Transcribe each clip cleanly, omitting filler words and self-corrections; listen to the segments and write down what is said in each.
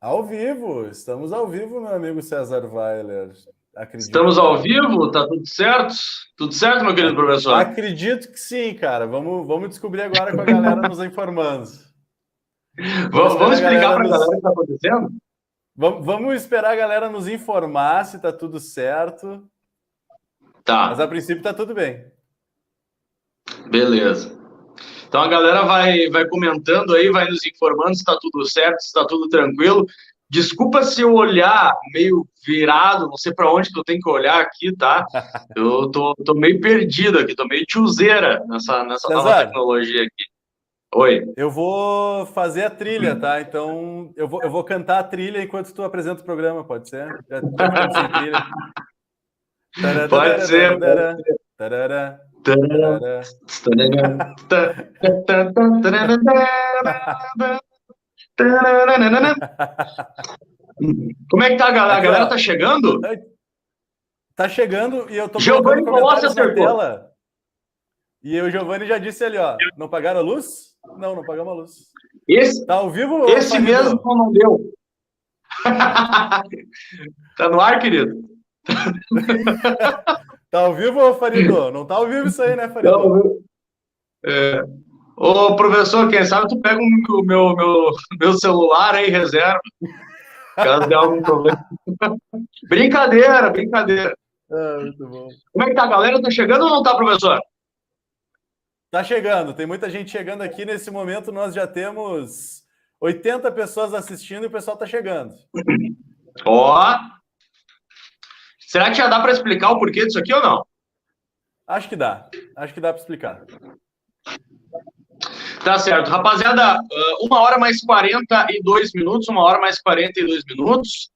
Ao vivo, estamos ao vivo, meu amigo César Weiler. Acredito Estamos que ao tá. vivo? Tá tudo certo? Tudo certo, meu querido professor? Acredito que sim, cara. Vamos descobrir agora com a galera nos informando. Vamos esperar Vamos a explicar galera para a galera o que nos. está acontecendo? Vamos esperar a galera nos informar se tá tudo certo. Mas a Tá, princípio tá tudo bem. beleza. Então a galera vai comentando aí, vai nos informando se está tudo certo, se está tudo tranquilo. Desculpa se eu olhar meio virado, não sei para onde que eu tenho que olhar aqui, tá? Eu tô meio perdido aqui, tô meio tiozeira nessa nova César, tecnologia aqui. Oi. eu vou fazer a trilha, tá? Então eu vou cantar a trilha enquanto tu apresenta o programa, pode ser? Já que estamos sem trilha. Pode ser, pode Tarararararara, tarara, tarara. Como é que tá, galera? A Aqui, galera tá ó. chegando? Tá chegando e eu tô colocando Giovanni Colossi comentários na acertou. tela. E o Giovanni já disse ali, ó. Não pagaram a luz? Não, não pagamos a luz. Esse, Tá ao vivo, esse mesmo Farido? não deu. Tá no ar, querido? Tá ao vivo, Farido? Não tá ao vivo isso aí, né, Farido? Não, é. Ô, professor, quem sabe tu pega meu celular aí, reserva, caso dê algum problema. Brincadeira, brincadeira. Ah, muito bom. Como é que tá, a galera? Tá chegando ou não tá, professor? Tá chegando, tem muita gente chegando aqui. Nesse momento nós já temos 80 pessoas assistindo e o pessoal tá chegando. Ó, será que já dá para explicar o porquê disso aqui ou não? Acho que dá. Acho que dá para explicar. Tá certo. Rapaziada, 1 hora mais 42 minutos, 1 hora mais 42 minutos.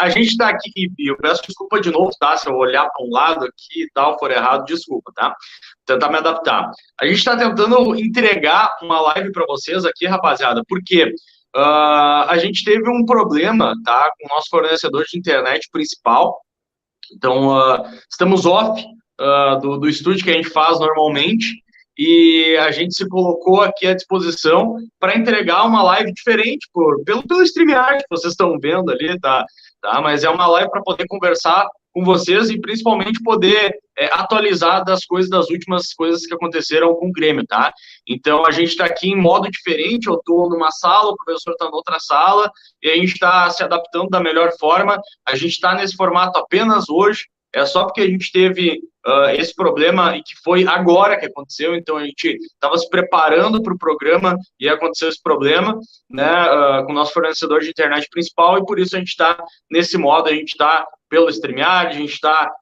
A gente está aqui, e eu peço desculpa de novo, tá? Se eu olhar para um lado aqui e tal, for errado, desculpa, tá? Tentar me adaptar. A gente está tentando entregar uma live para vocês aqui, rapaziada, porque a gente teve um problema, tá? Com o nosso fornecedor de internet principal. Então, estamos off do estúdio que a gente faz normalmente e a gente se colocou aqui à disposição para entregar uma live diferente pelo StreamYard que vocês estão vendo ali, tá? Mas é uma live para poder conversar com vocês e principalmente poder atualizar das últimas coisas que aconteceram com o Grêmio, tá? Então a gente está aqui em modo diferente, eu estou numa sala, o professor está em outra sala e a gente está se adaptando da melhor forma. A gente está nesse formato apenas hoje, é só porque a gente teve esse problema e que foi agora que aconteceu, então a gente estava se preparando para o programa e aconteceu esse problema, né, com o nosso fornecedor de internet principal e por isso a gente está nesse modo, a gente está pelo StreamYard, a gente está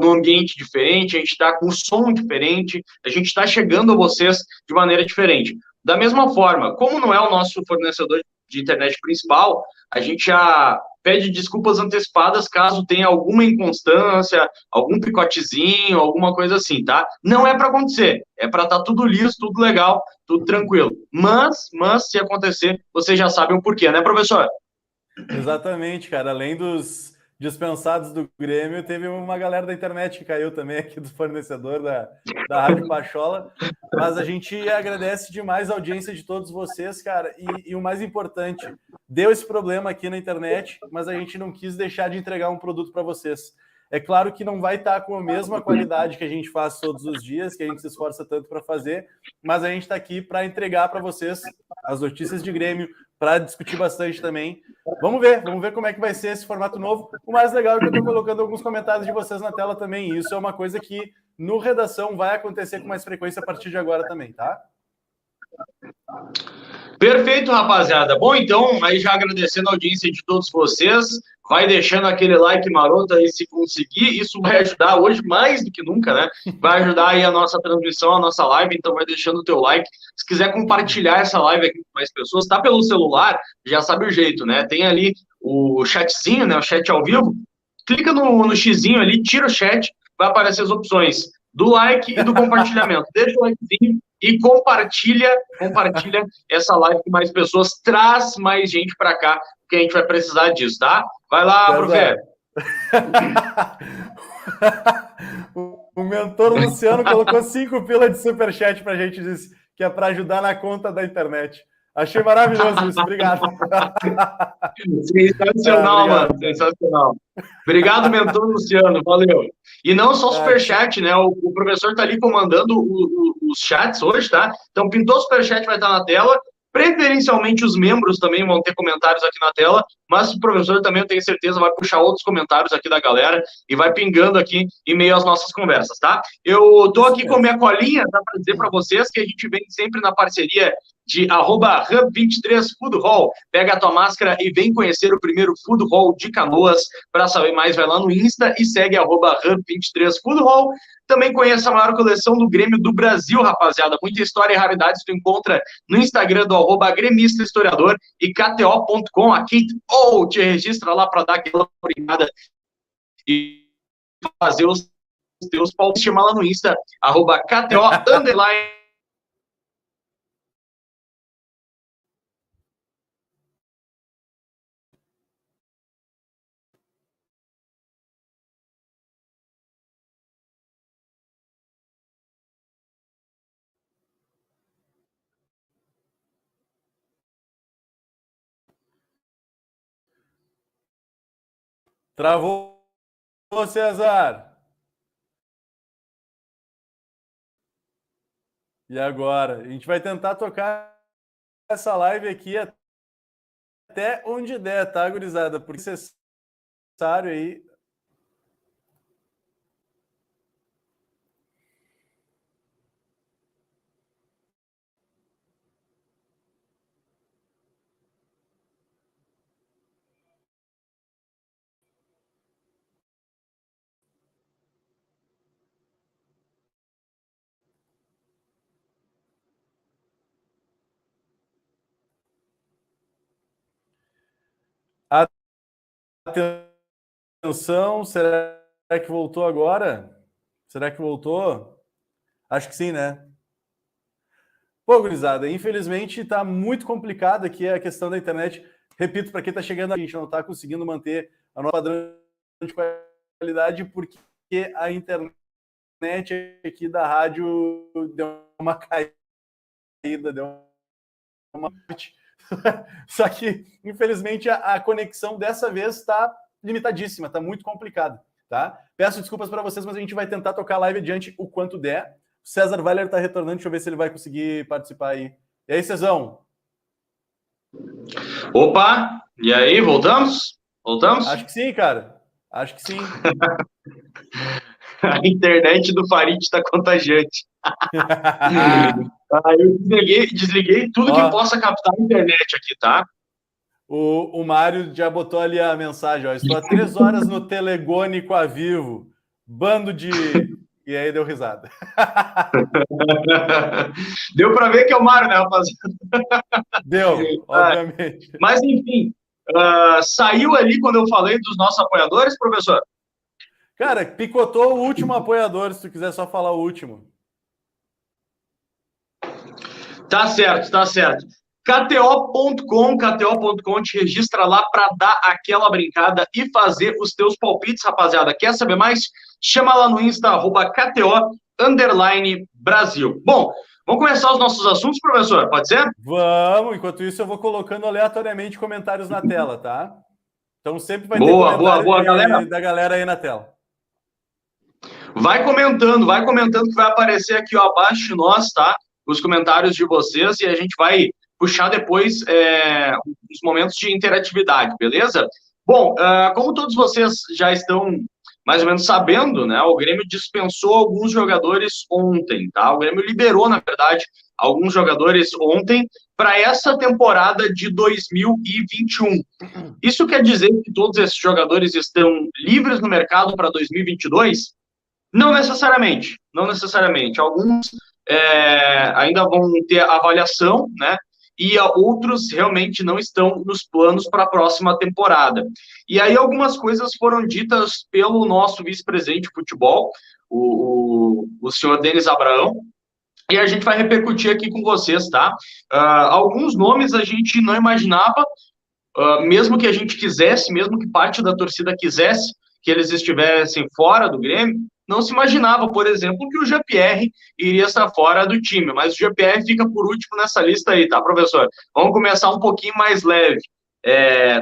num ambiente diferente, a gente está com som diferente, a gente está chegando a vocês de maneira diferente. Da mesma forma, como não é o nosso fornecedor de internet principal, a gente já pede desculpas antecipadas caso tenha alguma inconstância, algum picotezinho, alguma coisa assim, tá? Não é para acontecer, é para estar tudo liso, tudo legal, tudo tranquilo. Mas se acontecer, vocês já sabem o porquê, né, professor? Exatamente, cara. Além dos dispensados do Grêmio, teve uma galera da internet que caiu também aqui do fornecedor da Rádio Pachola. Mas a gente agradece demais a audiência de todos vocês, cara. E o mais importante, deu esse problema aqui na internet, mas a gente não quis deixar de entregar um produto para vocês. É claro que não vai estar com a mesma qualidade que a gente faz todos os dias, que a gente se esforça tanto para fazer, mas a gente está aqui para entregar para vocês as notícias de Grêmio, para discutir bastante também. Vamos ver como é que vai ser esse formato novo. O mais legal é que eu estou colocando alguns comentários de vocês na tela também. E isso é uma coisa que no Redação vai acontecer com mais frequência a partir de agora também, tá? Perfeito, rapaziada. Bom, então, aí já agradecendo a audiência de todos vocês, vai deixando aquele like maroto aí se conseguir, isso vai ajudar hoje mais do que nunca, né? Vai ajudar aí a nossa transmissão, a nossa live, então vai deixando o teu like. Se quiser compartilhar essa live aqui com mais pessoas, tá pelo celular, já sabe o jeito, né? Tem ali o chatzinho, né? O chat ao vivo. Clica no xizinho ali, tira o chat, vai aparecer as opções do like e do compartilhamento. Deixa o likezinho e compartilha essa live com mais pessoas, traz mais gente para cá, porque a gente vai precisar disso, tá? Vai lá, profe. O mentor Luciano colocou 5 pila de superchat pra gente, disse que é para ajudar na conta da internet. Achei maravilhoso isso, obrigado. Sensacional, mano, sensacional. Obrigado, mentor Luciano, valeu. E não só o superchat, né? O professor tá ali comandando os chats hoje, tá? Então, pintou o superchat, vai estar na tela. Preferencialmente os membros também vão ter comentários aqui na tela, mas o professor também, eu tenho certeza, vai puxar outros comentários aqui da galera e vai pingando aqui em meio às nossas conversas, tá? Eu tô aqui com minha colinha, dá para dizer para vocês que a gente vem sempre na parceria de @hub23 Food Hall. Pega a tua máscara e vem conhecer o primeiro Food Hall de Canoas. Para saber mais, vai lá no Insta e segue @hub23 Food Hall. Também conheça a maior coleção do Grêmio do Brasil, rapaziada. Muita história e raridades tu encontra no Instagram do @gremista historiador e KTO.com. A Kate te registra lá para dar aquela obrigada e fazer os teus palpites. Chama lá no Insta, @KTO_. Travou, César. E agora? A gente vai tentar tocar essa live aqui até onde der, tá, gurizada? Porque necessário aí. Atenção, será que voltou agora? Será que voltou? Acho que sim, né? Pô, gurizada, infelizmente está muito complicado aqui a questão da internet. Repito, para quem está chegando, a gente não está conseguindo manter a nossa padrão de qualidade porque a internet aqui da rádio deu uma caída, deu uma... Só que, infelizmente, a conexão dessa vez está limitadíssima, está muito complicada, tá? Peço desculpas para vocês, mas a gente vai tentar tocar a live adiante o quanto der. O César Weiler está retornando, deixa eu ver se ele vai conseguir participar aí. E aí, Cezão? Opa, e aí, voltamos? Voltamos? Acho que sim, cara. Acho que sim. A internet do Farid está contagiante. Eu desliguei tudo que possa captar a internet aqui, tá? O Mário já botou ali a mensagem, ó. Estou há 3 horas no Telegone com a Vivo. Bando de... E aí deu risada. Deu para ver que é o Mário, né, rapaziada? Deu, obviamente. Mas, enfim, saiu ali quando eu falei dos nossos apoiadores, professor? Cara, picotou o último apoiador, se tu quiser só falar o último. Tá certo, tá certo. KTO.com te registra lá para dar aquela brincada e fazer os teus palpites, rapaziada. Quer saber mais? Chama lá no Insta, @KTO_Brasil. Bom, vamos começar os nossos assuntos, professor? Pode ser? Vamos, enquanto isso eu vou colocando aleatoriamente comentários na tela, tá? Então sempre vai ter galera. Da galera aí na tela. Vai comentando que vai aparecer aqui ó, abaixo de nós, tá? Os comentários de vocês e a gente vai puxar depois os momentos de interatividade, beleza? Bom, como todos vocês já estão mais ou menos sabendo, né? O Grêmio dispensou alguns jogadores ontem, tá? O Grêmio liberou, na verdade, alguns jogadores ontem para essa temporada de 2021. Isso quer dizer que todos esses jogadores estão livres no mercado para 2022? Não necessariamente, não necessariamente. Alguns ainda vão ter avaliação, né? E outros realmente não estão nos planos para a próxima temporada. E aí algumas coisas foram ditas pelo nosso vice-presidente de futebol, o senhor Denis Abraão, e a gente vai repercutir aqui com vocês, tá? Alguns nomes a gente não imaginava, mesmo que a gente quisesse, mesmo que parte da torcida quisesse que eles estivessem fora do Grêmio, não se imaginava, por exemplo, que o Jean-Pierre iria estar fora do time, mas o Jean-Pierre fica por último nessa lista aí, tá, professor? Vamos começar um pouquinho mais leve.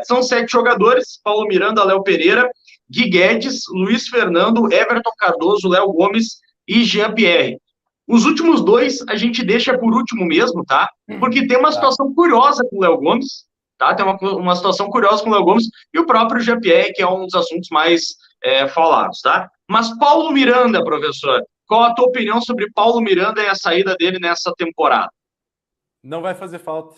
São 7 jogadores: Paulo Miranda, Léo Pereira, Gui Guedes, Luiz Fernando, Everton Cardoso, Léo Gomes e Jean-Pierre. Os últimos 2 a gente deixa por último mesmo, tá? Porque tem uma situação curiosa com o Léo Gomes, tá? Tem uma situação curiosa com o Léo Gomes e o próprio Jean-Pierre, que é um dos assuntos mais falados, tá? Mas Paulo Miranda, professor, qual a tua opinião sobre Paulo Miranda e a saída dele nessa temporada? Não vai fazer falta.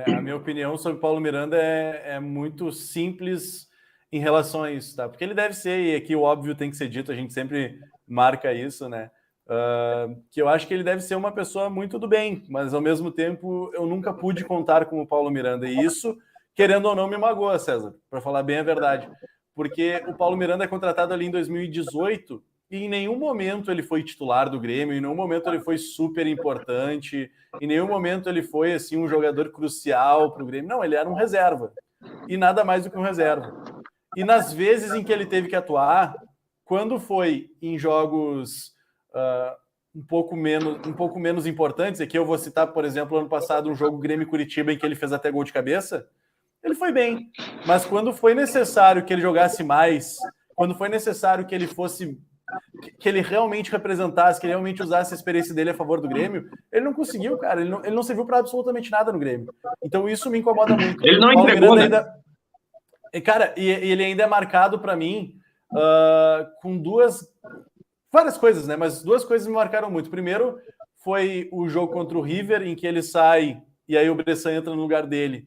A minha opinião sobre Paulo Miranda é muito simples em relação a isso, tá? Porque ele deve ser, e aqui o óbvio tem que ser dito, a gente sempre marca isso, né? Que eu acho que ele deve ser uma pessoa muito do bem, mas ao mesmo tempo eu nunca pude contar com o Paulo Miranda, e isso, querendo ou não, me magoa, César, para falar bem a verdade, porque o Paulo Miranda é contratado ali em 2018 e em nenhum momento ele foi titular do Grêmio, em nenhum momento ele foi super importante, em nenhum momento ele foi assim um jogador crucial para o Grêmio, não, ele era um reserva, e nada mais do que um reserva. E nas vezes em que ele teve que atuar, quando foi em jogos um pouco menos importantes, aqui eu vou citar, por exemplo, ano passado, um jogo Grêmio-Curitiba em que ele fez até gol de cabeça, ele foi bem. Mas quando foi necessário que ele jogasse mais, quando foi necessário que ele fosse, que ele realmente representasse, que ele realmente usasse a experiência dele a favor do Grêmio, ele não conseguiu, cara. Ele não serviu para absolutamente nada no Grêmio. Então isso me incomoda muito. Ele não entregou, né? Cara, e ele ainda é marcado para mim com várias coisas, né? Mas 2 coisas me marcaram muito. Primeiro foi o jogo contra o River, em que ele sai e aí o Bressan entra no lugar dele.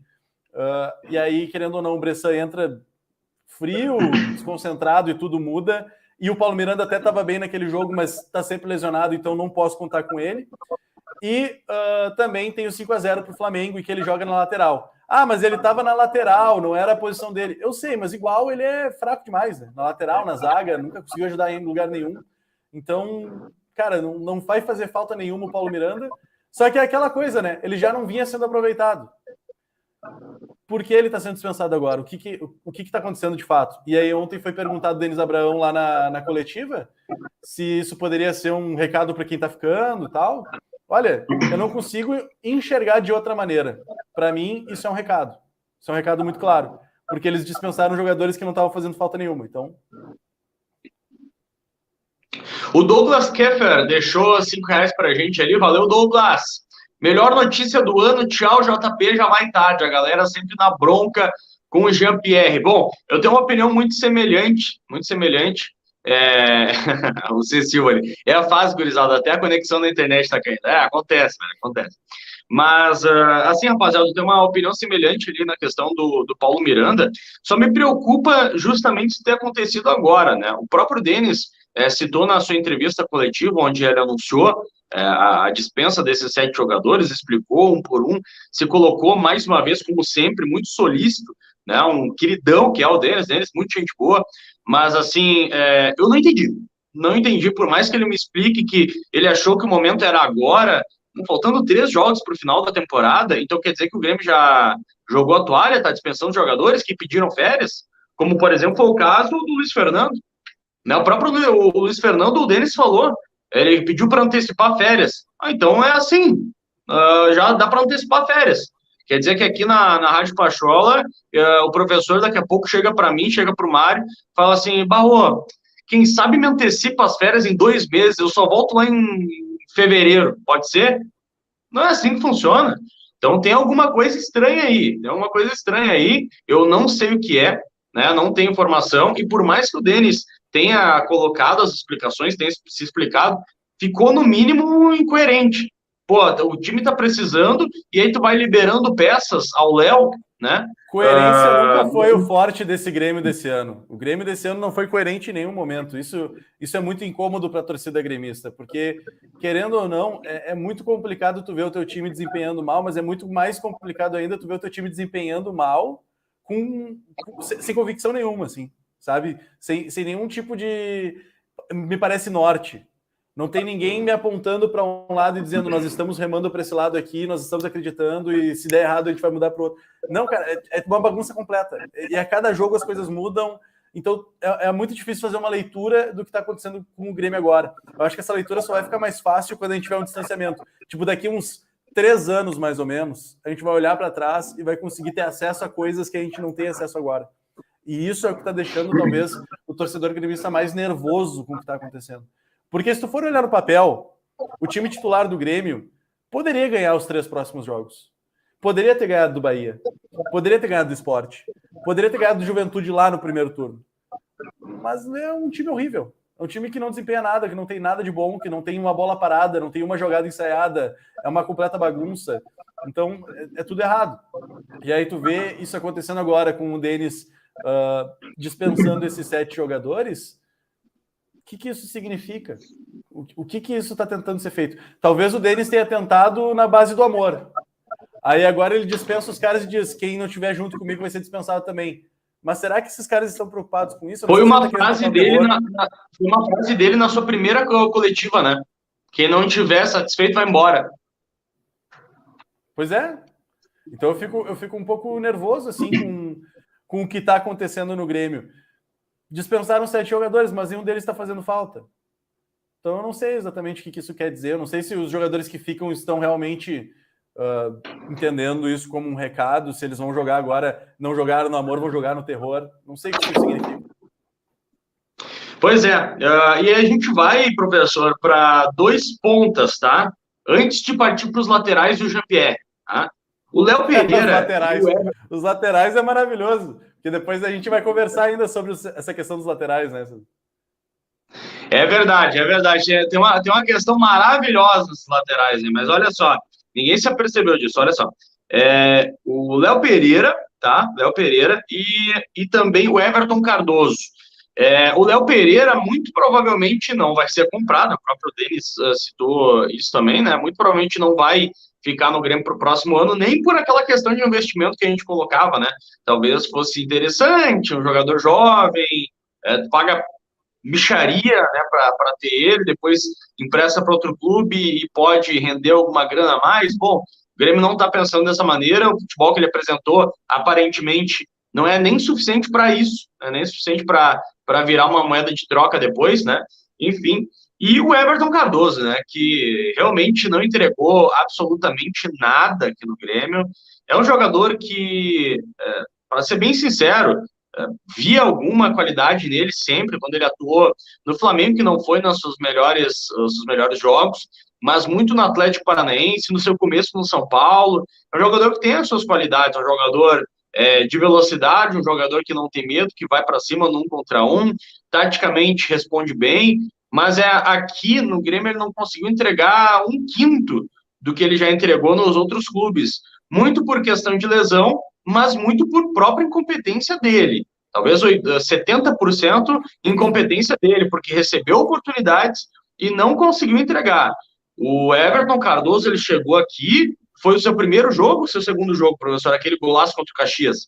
E aí, querendo ou não, o Bressan entra frio, desconcentrado e tudo muda. E o Paulo Miranda até estava bem naquele jogo, mas está sempre lesionado, então não posso contar com ele. E também tem o 5-0 para o Flamengo, e que ele joga na lateral. Ah, mas ele estava na lateral, não era a posição dele. Eu sei, mas igual ele é fraco demais, né? Na lateral, na zaga, nunca conseguiu ajudar em lugar nenhum. Então, cara, não vai fazer falta nenhuma o Paulo Miranda. Só que é aquela coisa, né? Ele já não vinha sendo aproveitado. Por que ele está sendo dispensado agora? O que está acontecendo de fato? E aí ontem foi perguntado Denis Abraão lá na coletiva se isso poderia ser um recado para quem está ficando e tal. Olha, eu não consigo enxergar de outra maneira. Para mim, isso é um recado. Isso é um recado muito claro. Porque eles dispensaram jogadores que não estavam fazendo falta nenhuma. Então... O Douglas Keffer deixou R$5 pra gente ali. Valeu, Douglas. Melhor notícia do ano. Tchau, JP, já vai tarde. A galera sempre na bronca com o Jean-Pierre. Bom, eu tenho uma opinião muito semelhante. O Cecil ali. É a fase, gurizada. Até a conexão na internet tá caindo. Acontece, velho, acontece. Mas, assim, rapaziada, eu tenho uma opinião semelhante ali na questão do Paulo Miranda. Só me preocupa justamente isso ter acontecido agora, né? O próprio Denis citou na sua entrevista coletiva, onde ele anunciou a dispensa desses 7 jogadores, explicou um por um, se colocou mais uma vez, como sempre, muito solícito, né? Um queridão que é o Denis, muito gente boa, mas assim, eu não entendi. Não entendi, por mais que ele me explique que ele achou que o momento era agora, faltando 3 jogos para o final da temporada, então quer dizer que o Grêmio já jogou a toalha, está dispensando jogadores que pediram férias, como, por exemplo, foi o caso do Luiz Fernando. Né? O próprio Luiz Fernando, o Denis falou, ele pediu para antecipar férias. Então é assim, já dá para antecipar férias. Quer dizer que aqui na Rádio Pachola, o professor daqui a pouco chega para mim, chega para o Mário, fala assim, Barro, quem sabe me antecipa as férias em 2 meses, eu só volto lá em fevereiro, pode ser? Não é assim que funciona. Então tem alguma coisa estranha aí, eu não sei o que é, né? Não tenho informação, e por mais que o Denis tenha colocado as explicações, tenha se explicado, ficou no mínimo incoerente. Pô, o time tá precisando, e aí tu vai liberando peças ao Léo, né? Coerência nunca foi o forte desse Grêmio desse ano. O Grêmio desse ano não foi coerente em nenhum momento. Isso é muito incômodo para a torcida gremista, porque, querendo ou não, é muito complicado tu ver o teu time desempenhando mal, mas é muito mais complicado ainda tu ver o teu time desempenhando mal sem convicção nenhuma, assim, sabe? Sem nenhum tipo de... Me parece norte. Não tem ninguém me apontando para um lado e dizendo nós estamos remando para esse lado aqui, nós estamos acreditando e se der errado a gente vai mudar para o outro. Não, cara, é uma bagunça completa. E a cada jogo as coisas mudam Então, é muito difícil fazer uma leitura do que está acontecendo com o Grêmio agora. Eu acho que essa leitura só vai ficar mais fácil quando a gente tiver um distanciamento. Tipo, daqui uns 3 anos, mais ou menos, a gente vai olhar para trás e vai conseguir ter acesso a coisas que a gente não tem acesso agora. E isso é o que está deixando, talvez, o torcedor gremista mais nervoso com o que está acontecendo. Porque se tu for olhar no papel, o time titular do Grêmio poderia ganhar os 3 próximos jogos. Poderia ter ganhado do Bahia. Poderia ter ganhado do Sport. Poderia ter ganhado do Juventude lá no primeiro turno. Mas é um time horrível. É um time que não desempenha nada, que não tem nada de bom, que não tem uma bola parada, não tem uma jogada ensaiada. É uma completa bagunça. Então, é tudo errado. E aí tu vê isso acontecendo agora com o Denis dispensando esses 7 jogadores. O que isso significa? O que isso está tentando ser feito? Talvez o Denis tenha tentado na base do amor. Aí agora ele dispensa os caras e diz: quem não estiver junto comigo vai ser dispensado também. Mas será que esses caras estão preocupados com isso? Foi uma frase dele na sua primeira coletiva, né? Quem não estiver satisfeito vai embora. Pois é. Então eu fico um pouco nervoso assim com o que está acontecendo no Grêmio. Dispensaram 7 jogadores, mas nenhum deles está fazendo falta. Então eu não sei exatamente o que isso quer dizer. Eu não sei se os jogadores que ficam estão realmente entendendo isso como um recado, se eles vão jogar agora, não jogaram no amor, vão jogar no terror. Não sei o que isso significa. Pois é. E a gente vai, professor, para 2 pontas, tá? Antes de partir para os laterais do Jean-Pierre, tá? O Léo Pereira... Os laterais é maravilhoso, porque depois a gente vai conversar ainda sobre essa questão dos laterais, né? É verdade, é verdade. Tem uma questão maravilhosa nos laterais, né? Mas olha só, ninguém se apercebeu disso, olha só. O Léo Pereira, tá? Léo Pereira e também o Everton Cardoso. O Léo Pereira muito provavelmente não vai ser comprado, o próprio Denis citou isso também, né? Muito provavelmente não vai ficar no Grêmio para o próximo ano, nem por aquela questão de investimento que a gente colocava, né? Talvez fosse interessante, um jogador jovem, paga micharia, né, para ter ele, depois empresta para outro clube e pode render alguma grana a mais. Bom, o Grêmio não está pensando dessa maneira, o futebol que ele apresentou aparentemente não é nem suficiente para isso, não é nem suficiente para virar uma moeda de troca depois, né? Enfim, e o Everton Cardoso, né, que realmente não entregou absolutamente nada aqui no Grêmio, é um jogador que, para ser bem sincero, via alguma qualidade nele sempre, quando ele atuou no Flamengo, que não foi nos seus melhores jogos, mas muito no Atlético Paranaense, no seu começo no São Paulo. É um jogador que tem as suas qualidades, é um jogador de velocidade, um jogador que não tem medo, que vai para cima no 1 contra 1, taticamente responde bem, mas aqui no Grêmio ele não conseguiu entregar 1/5 do que ele já entregou nos outros clubes, muito por questão de lesão, mas muito por própria incompetência dele. Talvez 70% incompetência dele, porque recebeu oportunidades e não conseguiu entregar. O Everton Cardoso, ele chegou aqui, foi o seu primeiro jogo ou seu segundo jogo, professor? Aquele golaço contra o Caxias?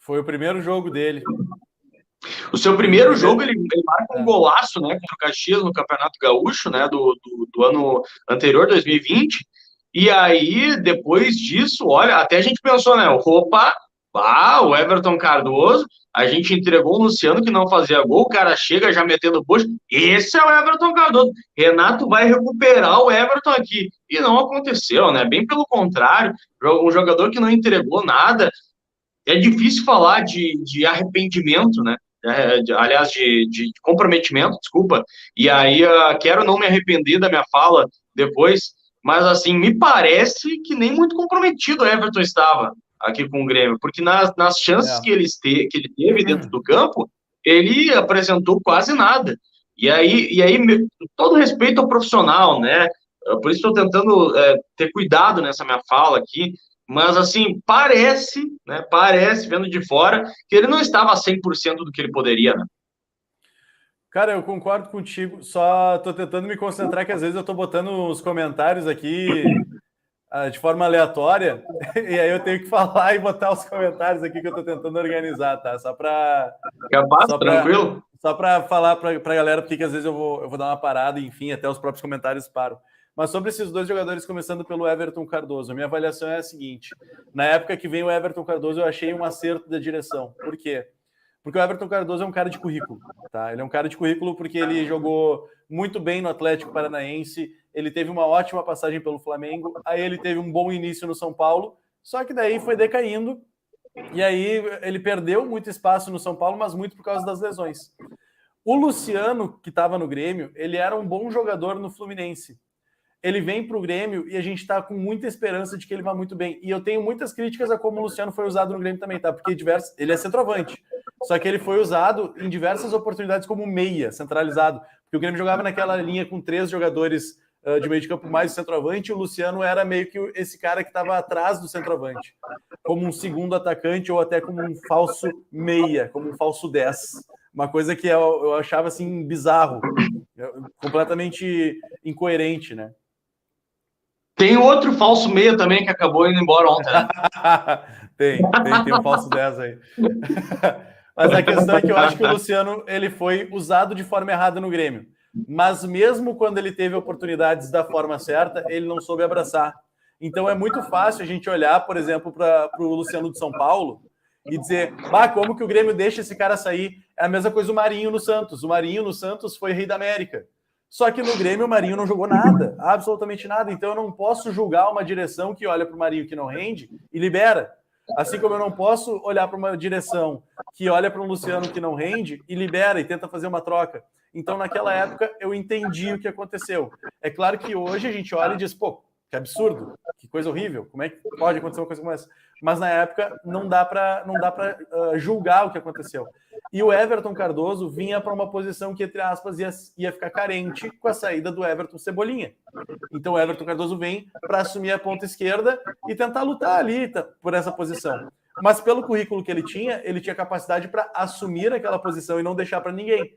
Foi o primeiro jogo dele. O seu primeiro jogo, ele marca um golaço, né, contra o Caxias no Campeonato Gaúcho, né, do ano anterior, 2020. E aí, depois disso, olha, até a gente pensou, né? Opa, o Everton Cardoso, a gente entregou o Luciano que não fazia gol, o cara chega já metendo bucho. Esse é o Everton Cardoso. Renato vai recuperar o Everton aqui. E não aconteceu, né? Bem pelo contrário, um jogador que não entregou nada. É difícil falar de arrependimento, né? Aliás, de comprometimento, desculpa. E aí, quero não me arrepender da minha fala depois. Mas, assim, me parece que nem muito comprometido o Everton estava aqui com o Grêmio, porque nas chances que ele teve dentro do campo, ele apresentou quase nada. E aí todo respeito ao profissional, né? Por isso estou tentando ter cuidado nessa minha fala aqui, mas, assim, parece, vendo de fora, que ele não estava a 100% do que ele poderia, né? Cara, eu concordo contigo, só tô tentando me concentrar que às vezes eu tô botando os comentários aqui de forma aleatória, e aí eu tenho que falar e botar os comentários aqui que eu tô tentando organizar, tá? Tranquilo? Só para falar pra galera, porque às vezes eu vou dar uma parada, enfim, até os próprios comentários param. Mas sobre esses 2 jogadores, começando pelo Everton Cardoso, a minha avaliação é a seguinte: na época que veio o Everton Cardoso, eu achei um acerto da direção. Por quê? Porque o Everton Cardoso é um cara de currículo, tá? Ele é um cara de currículo porque ele jogou muito bem no Atlético Paranaense, ele teve uma ótima passagem pelo Flamengo, aí ele teve um bom início no São Paulo, só que daí foi decaindo, e aí ele perdeu muito espaço no São Paulo, mas muito por causa das lesões. O Luciano, que estava no Grêmio, ele era um bom jogador no Fluminense. Ele vem para o Grêmio e a gente está com muita esperança de que ele vá muito bem. E eu tenho muitas críticas a como o Luciano foi usado no Grêmio também, tá? Porque ele é centroavante. Só que ele foi usado em diversas oportunidades como meia, centralizado. Porque o Grêmio jogava naquela linha com 3 jogadores de meio de campo mais o centroavante, e o Luciano era meio que esse cara que estava atrás do centroavante. Como um segundo atacante ou até como um falso meia, como um falso 10. Uma coisa que eu achava assim bizarro, completamente incoerente, né? Tem outro falso meia também que acabou indo embora ontem, né? tem um falso 10 aí. Mas a questão é que eu acho que o Luciano ele foi usado de forma errada no Grêmio. Mas mesmo quando ele teve oportunidades da forma certa, ele não soube abraçar. Então é muito fácil a gente olhar, por exemplo, para o Luciano de São Paulo e dizer, como que o Grêmio deixa esse cara sair? É a mesma coisa o Marinho no Santos. O Marinho no Santos foi rei da América. Só que no Grêmio o Marinho não jogou nada, absolutamente nada. Então eu não posso julgar uma direção que olha para o Marinho que não rende e libera. Assim como eu não posso olhar para uma direção que olha para um Luciano que não rende e libera e tenta fazer uma troca. Então naquela época eu entendi o que aconteceu. É claro que hoje a gente olha e diz, pô, que absurdo, que coisa horrível, como é que pode acontecer uma coisa como essa? Mas na época não dá para julgar o que aconteceu. E o Everton Cardoso vinha para uma posição que, entre aspas, ia ficar carente com a saída do Everton Cebolinha. Então o Everton Cardoso vem para assumir a ponta esquerda e tentar lutar ali por essa posição. Mas pelo currículo que ele tinha capacidade para assumir aquela posição e não deixar para ninguém.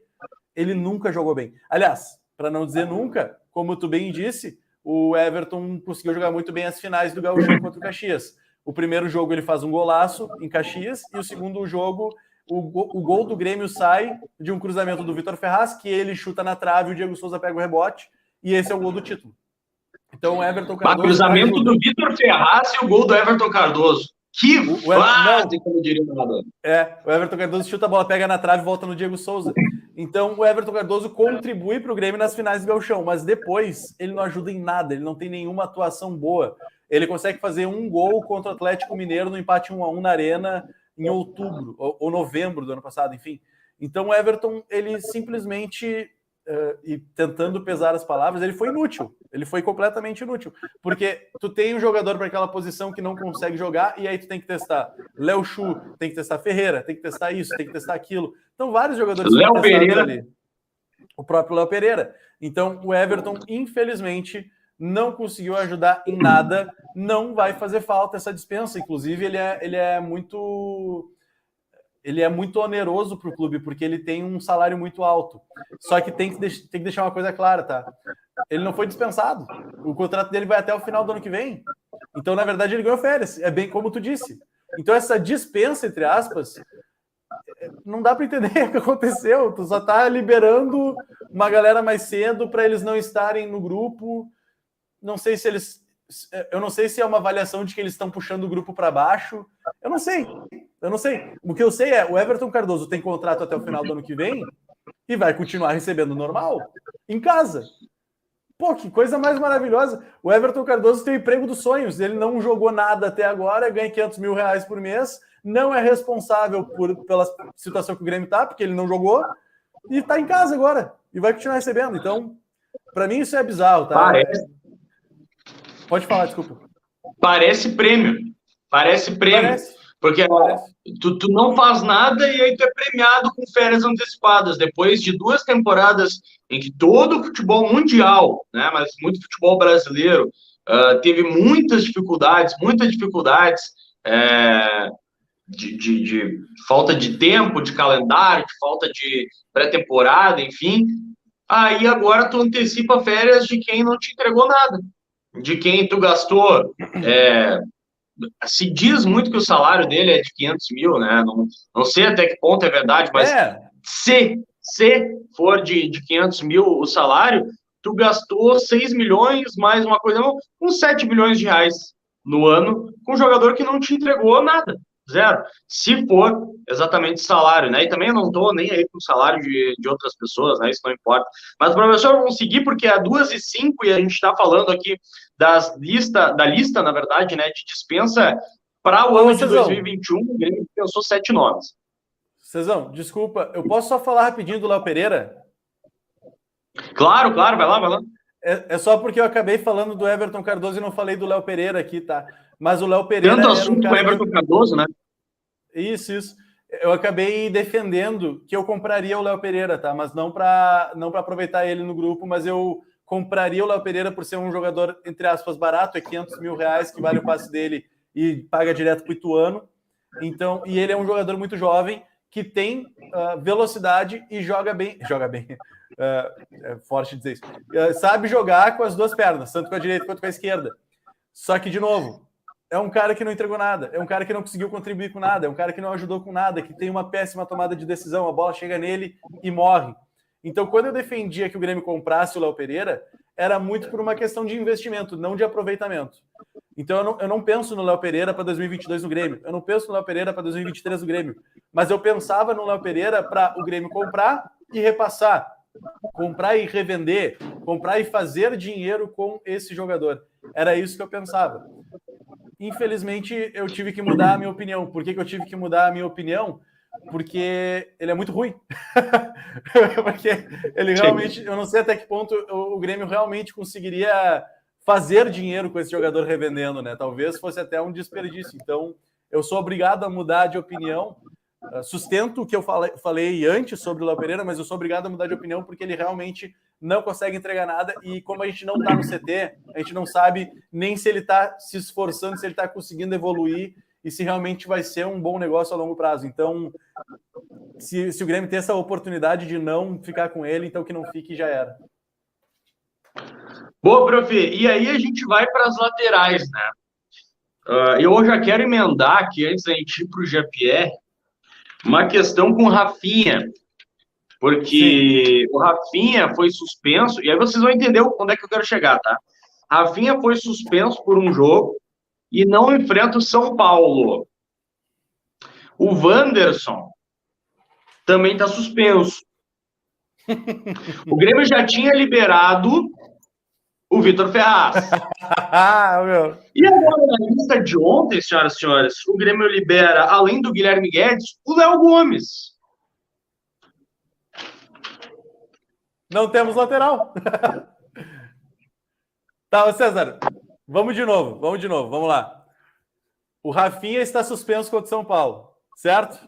Ele nunca jogou bem. Aliás, para não dizer nunca, como tu bem disse, o Everton conseguiu jogar muito bem as finais do Gauchão contra o Caxias. O primeiro jogo ele faz um golaço em Caxias e o segundo jogo o gol do Grêmio sai de um cruzamento do Vitor Ferraz, que ele chuta na trave, o Diego Souza pega o rebote e esse é o gol do título. Então o Everton Cardoso... O cruzamento do Vitor Ferraz e o gol do Everton Cardoso. Que fase, como diria o narrador. O Everton Cardoso chuta a bola, pega na trave e volta no Diego Souza. Então o Everton Cardoso contribui para o Grêmio nas finais do Gauchão, mas depois ele não ajuda em nada, ele não tem nenhuma atuação boa. Ele consegue fazer um gol contra o Atlético Mineiro no empate 1-1 na Arena em outubro ou novembro do ano passado, enfim. Então o Everton, ele simplesmente, e tentando pesar as palavras, ele foi inútil. Ele foi completamente inútil. Porque tu tem um jogador para aquela posição que não consegue jogar e aí tu tem que testar Léo Chu, tem que testar Ferreira, tem que testar isso, tem que testar aquilo. Então vários jogadores Léo Pereira ali. O próprio Léo Pereira. Então o Everton, infelizmente, não conseguiu ajudar em nada, não vai fazer falta essa dispensa. Inclusive, ele é muito oneroso para o clube, porque ele tem um salário muito alto. Só que tem que deixar uma coisa clara, tá? Ele não foi dispensado. O contrato dele vai até o final do ano que vem. Então, na verdade, ele ganhou férias. É bem como tu disse. Então, essa dispensa, entre aspas, não dá para entender o que aconteceu. Tu só tá liberando uma galera mais cedo para eles não estarem no grupo. Eu não sei se é uma avaliação de que eles estão puxando o grupo para baixo. Eu não sei. O que eu sei é o Everton Cardoso tem contrato até o final do ano que vem e vai continuar recebendo normal em casa. Pô, que coisa mais maravilhosa. O Everton Cardoso tem o emprego dos sonhos. Ele não jogou nada até agora, ganha R$500 mil por mês, não é responsável pela situação que o Grêmio tá, porque ele não jogou, e tá em casa agora. E vai continuar recebendo. Então, para mim isso é bizarro, tá? Pode falar, desculpa. Parece prêmio. Porque tu não faz nada e aí tu é premiado com férias antecipadas. Depois de 2 temporadas em que todo o futebol mundial, né, mas muito futebol brasileiro, teve muitas dificuldades de falta de tempo, de calendário, de falta de pré-temporada, enfim. Aí agora tu antecipa férias de quem não te entregou nada. De quem tu gastou, se diz muito que o salário dele é de 500 mil, né? Não sei até que ponto é verdade, mas se for de 500 mil o salário, tu gastou 6 milhões mais uma coisa, uns 7 milhões de reais no ano com um jogador que não te entregou nada. Zero. Se for exatamente salário, né? E também eu não estou nem aí com o salário de outras pessoas, né? Isso não importa. Mas, professor, vamos seguir, porque é 2h05 e a gente está falando aqui da lista, na verdade, né? De dispensa para o Ô, ano de Cezão, 2021, o Grêmio pensou 7 nomes. Cezão, desculpa, eu posso só falar rapidinho do Léo Pereira? Claro, claro, vai lá, vai lá. É só porque eu acabei falando do Everton Cardoso e não falei do Léo Pereira aqui, tá? Mas o Léo Pereira Tanto era um assunto com o cara que... Everton Cardoso, né? Isso. Eu acabei defendendo que eu compraria o Léo Pereira, tá? Mas não para aproveitar ele no grupo, mas eu compraria o Léo Pereira por ser um jogador, entre aspas, barato, é 500 mil reais que vale o passe dele e paga direto para o Ituano. Então, e ele é um jogador muito jovem que tem velocidade e joga bem, é forte dizer isso, sabe jogar com as duas pernas, tanto com a direita quanto com a esquerda. Só que, de novo, é um cara que não entregou nada, é um cara que não conseguiu contribuir com nada, é um cara que não ajudou com nada, que tem uma péssima tomada de decisão, a bola chega nele e morre. Então, quando eu defendia que o Grêmio comprasse o Léo Pereira, era muito por uma questão de investimento, não de aproveitamento. Então, eu não penso no Léo Pereira para 2022 no Grêmio, eu não penso no Léo Pereira para 2023 no Grêmio, mas eu pensava no Léo Pereira para o Grêmio comprar e repassar, comprar e revender, comprar e fazer dinheiro com esse jogador. Era isso que eu pensava. Infelizmente, eu tive que mudar a minha opinião. Por que eu tive que mudar a minha opinião? Porque ele é muito ruim. Porque ele realmente, eu não sei até que ponto o Grêmio realmente conseguiria fazer dinheiro com esse jogador revendendo, né? Talvez fosse até um desperdício. Então, eu sou obrigado a mudar de opinião. Sustento o que eu falei antes sobre o Léo Pereira, mas eu sou obrigado a mudar de opinião porque ele realmente não consegue entregar nada e como a gente não está no CT, a gente não sabe nem se ele está se esforçando, se ele está conseguindo evoluir e se realmente vai ser um bom negócio a longo prazo. Então, se o Grêmio tem essa oportunidade de não ficar com ele, então que não fique e já era. Boa, prof. E aí a gente vai para as laterais, né? Eu já quero emendar aqui, antes da gente ir para o Jean-Pierre, uma questão com o Rafinha, porque Sim. O Rafinha foi suspenso, e aí vocês vão entender onde é que eu quero chegar, tá? Rafinha foi suspenso por um jogo e não enfrenta o São Paulo. O Wanderson também está suspenso. O Grêmio já tinha liberado o Vitor Ferraz. E agora, na lista de ontem, senhoras e senhores, o Grêmio libera, além do Guilherme Guedes, o Léo Gomes. Não temos lateral. Tá, César, vamos de novo, vamos lá. O Rafinha está suspenso contra o São Paulo, certo?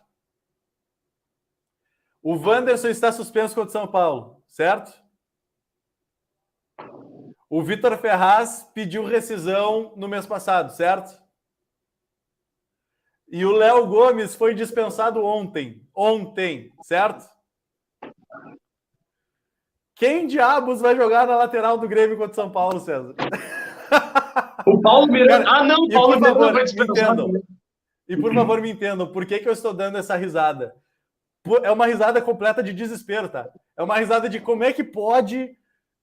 O Wanderson está suspenso contra o São Paulo, certo? O Vitor Ferraz pediu rescisão no mês passado, certo? E o Léo Gomes foi dispensado ontem, certo? Quem diabos vai jogar na lateral do Grêmio contra o São Paulo, César? O Paulo Miranda. Cara, não, o Paulo Miranda vai dispensar. E por favor, me entendam, por que eu estou dando essa risada? É uma risada completa de desespero, tá? É uma risada de como é que pode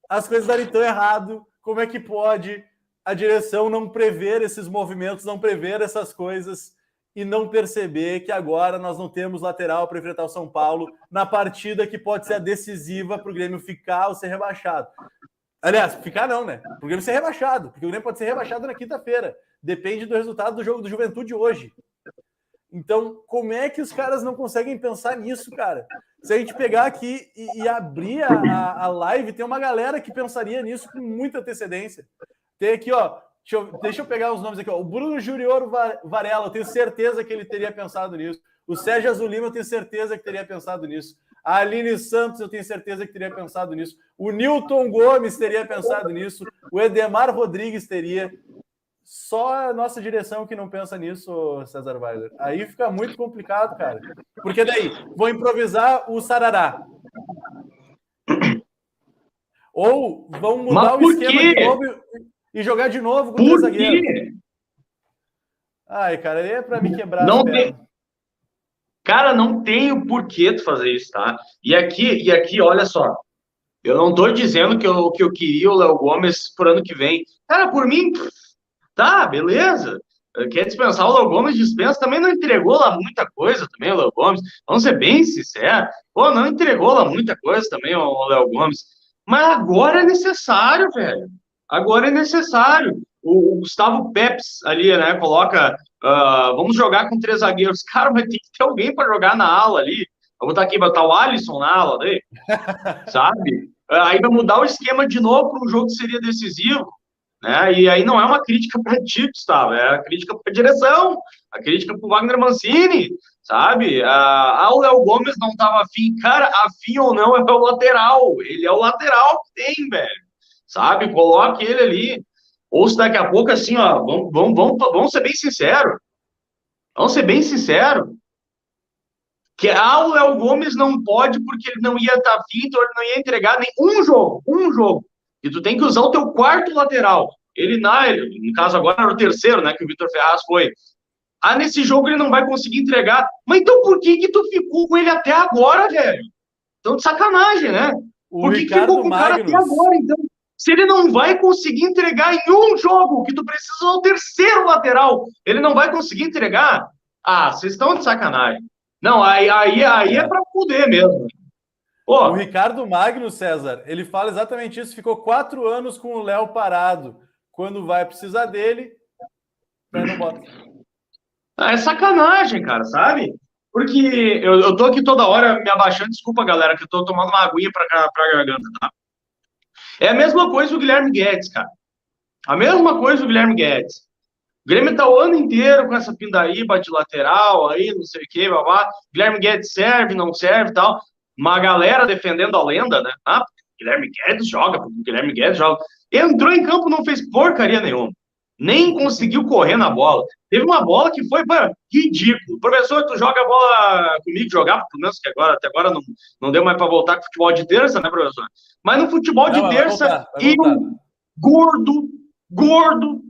as coisas darem tão errado, como é que pode a direção não prever esses movimentos, não prever essas coisas e não perceber que agora nós não temos lateral para enfrentar o São Paulo na partida que pode ser a decisiva para o Grêmio ficar ou ser rebaixado. Aliás, ficar não, né? Para o Grêmio ser rebaixado, porque o Grêmio pode ser rebaixado na quinta-feira. Depende do resultado do jogo do Juventude hoje. Então, como é que os caras não conseguem pensar nisso, cara? Se a gente pegar aqui e abrir a live, tem uma galera que pensaria nisso com muita antecedência. Tem aqui, ó, deixa eu pegar os nomes aqui, ó. O Bruno Jurioro Varela, eu tenho certeza que ele teria pensado nisso. O Sérgio Azulino, eu tenho certeza que teria pensado nisso. A Aline Santos, eu tenho certeza que teria pensado nisso. O Newton Gomes teria pensado nisso. O Edemar Rodrigues teria. Só a nossa direção que não pensa nisso, César Weiler. Aí fica muito complicado, cara. Porque daí, vou improvisar o Sarará. Ou vão mudar o esquema de novo e jogar de novo com o zagueiro. Ai, cara, aí é pra me quebrar. Não tem... Cara, não tem o porquê tu fazer isso, tá? E aqui, olha só. Eu não tô dizendo que eu queria o Léo Gomes pro ano que vem. Cara, por mim... Tá, beleza. quer dispensar o Léo Gomes, dispensa, também não entregou lá muita coisa também, o Léo Gomes, vamos ser bem sinceros, pô, não entregou lá muita coisa também, o Léo Gomes, mas agora é necessário, velho, agora é necessário. O Gustavo Peps ali, né, coloca, vamos jogar com 3 zagueiros, cara, vai ter que ter alguém para jogar na ala ali, vou botar aqui, botar o Alisson na ala, daí, sabe? Aí vai mudar o esquema de novo para um jogo que seria decisivo, né? E aí não é uma crítica para ti, Gustavo, é a crítica para a direção, a crítica para o Wagner Mancini, sabe? O Léo Gomes não estava afim, cara, afim ou não é o lateral, ele é o lateral que tem, velho, sabe? Coloque ele ali, ou se daqui a pouco assim, ó, vamos ser bem sinceros, vamos ser bem sinceros, que o Léo Gomes não pode porque ele não ia estar afim, então ele não ia entregar nem um jogo. E tu tem que usar o teu quarto lateral. No caso agora era o terceiro, né, que o Vitor Ferraz foi. Nesse jogo ele não vai conseguir entregar. Mas então por que tu ficou com ele até agora, velho? Então de sacanagem, né? Por que ficou com o cara até agora, então? Se ele não vai conseguir entregar em um jogo, que tu precisa do terceiro lateral, ele não vai conseguir entregar? Vocês estão de sacanagem. Não, aí é para fuder mesmo. Pô. O Ricardo Magno, César, ele fala exatamente isso. Ficou 4 anos com o Léo parado. Quando vai precisar dele, não bota. É sacanagem, cara, sabe? Porque eu tô aqui toda hora me abaixando. Desculpa, galera, que eu tô tomando uma aguinha pra garganta, tá? É a mesma coisa o Guilherme Guedes, cara. A mesma coisa o Guilherme Guedes. O Grêmio tá o ano inteiro com essa pindaíba de lateral aí, não sei o que, babá. Guilherme Guedes serve, não serve e tal. Uma galera defendendo a lenda, né? Guilherme Guedes joga, Guilherme Guedes joga. Entrou em campo, não fez porcaria nenhuma. Nem conseguiu correr na bola. Teve uma bola que foi ridículo. Professor, tu joga a bola comigo, jogava, pelo menos que agora, até agora não deu mais para voltar com o futebol de terça, né, professor? Mas no futebol de terça, gordo,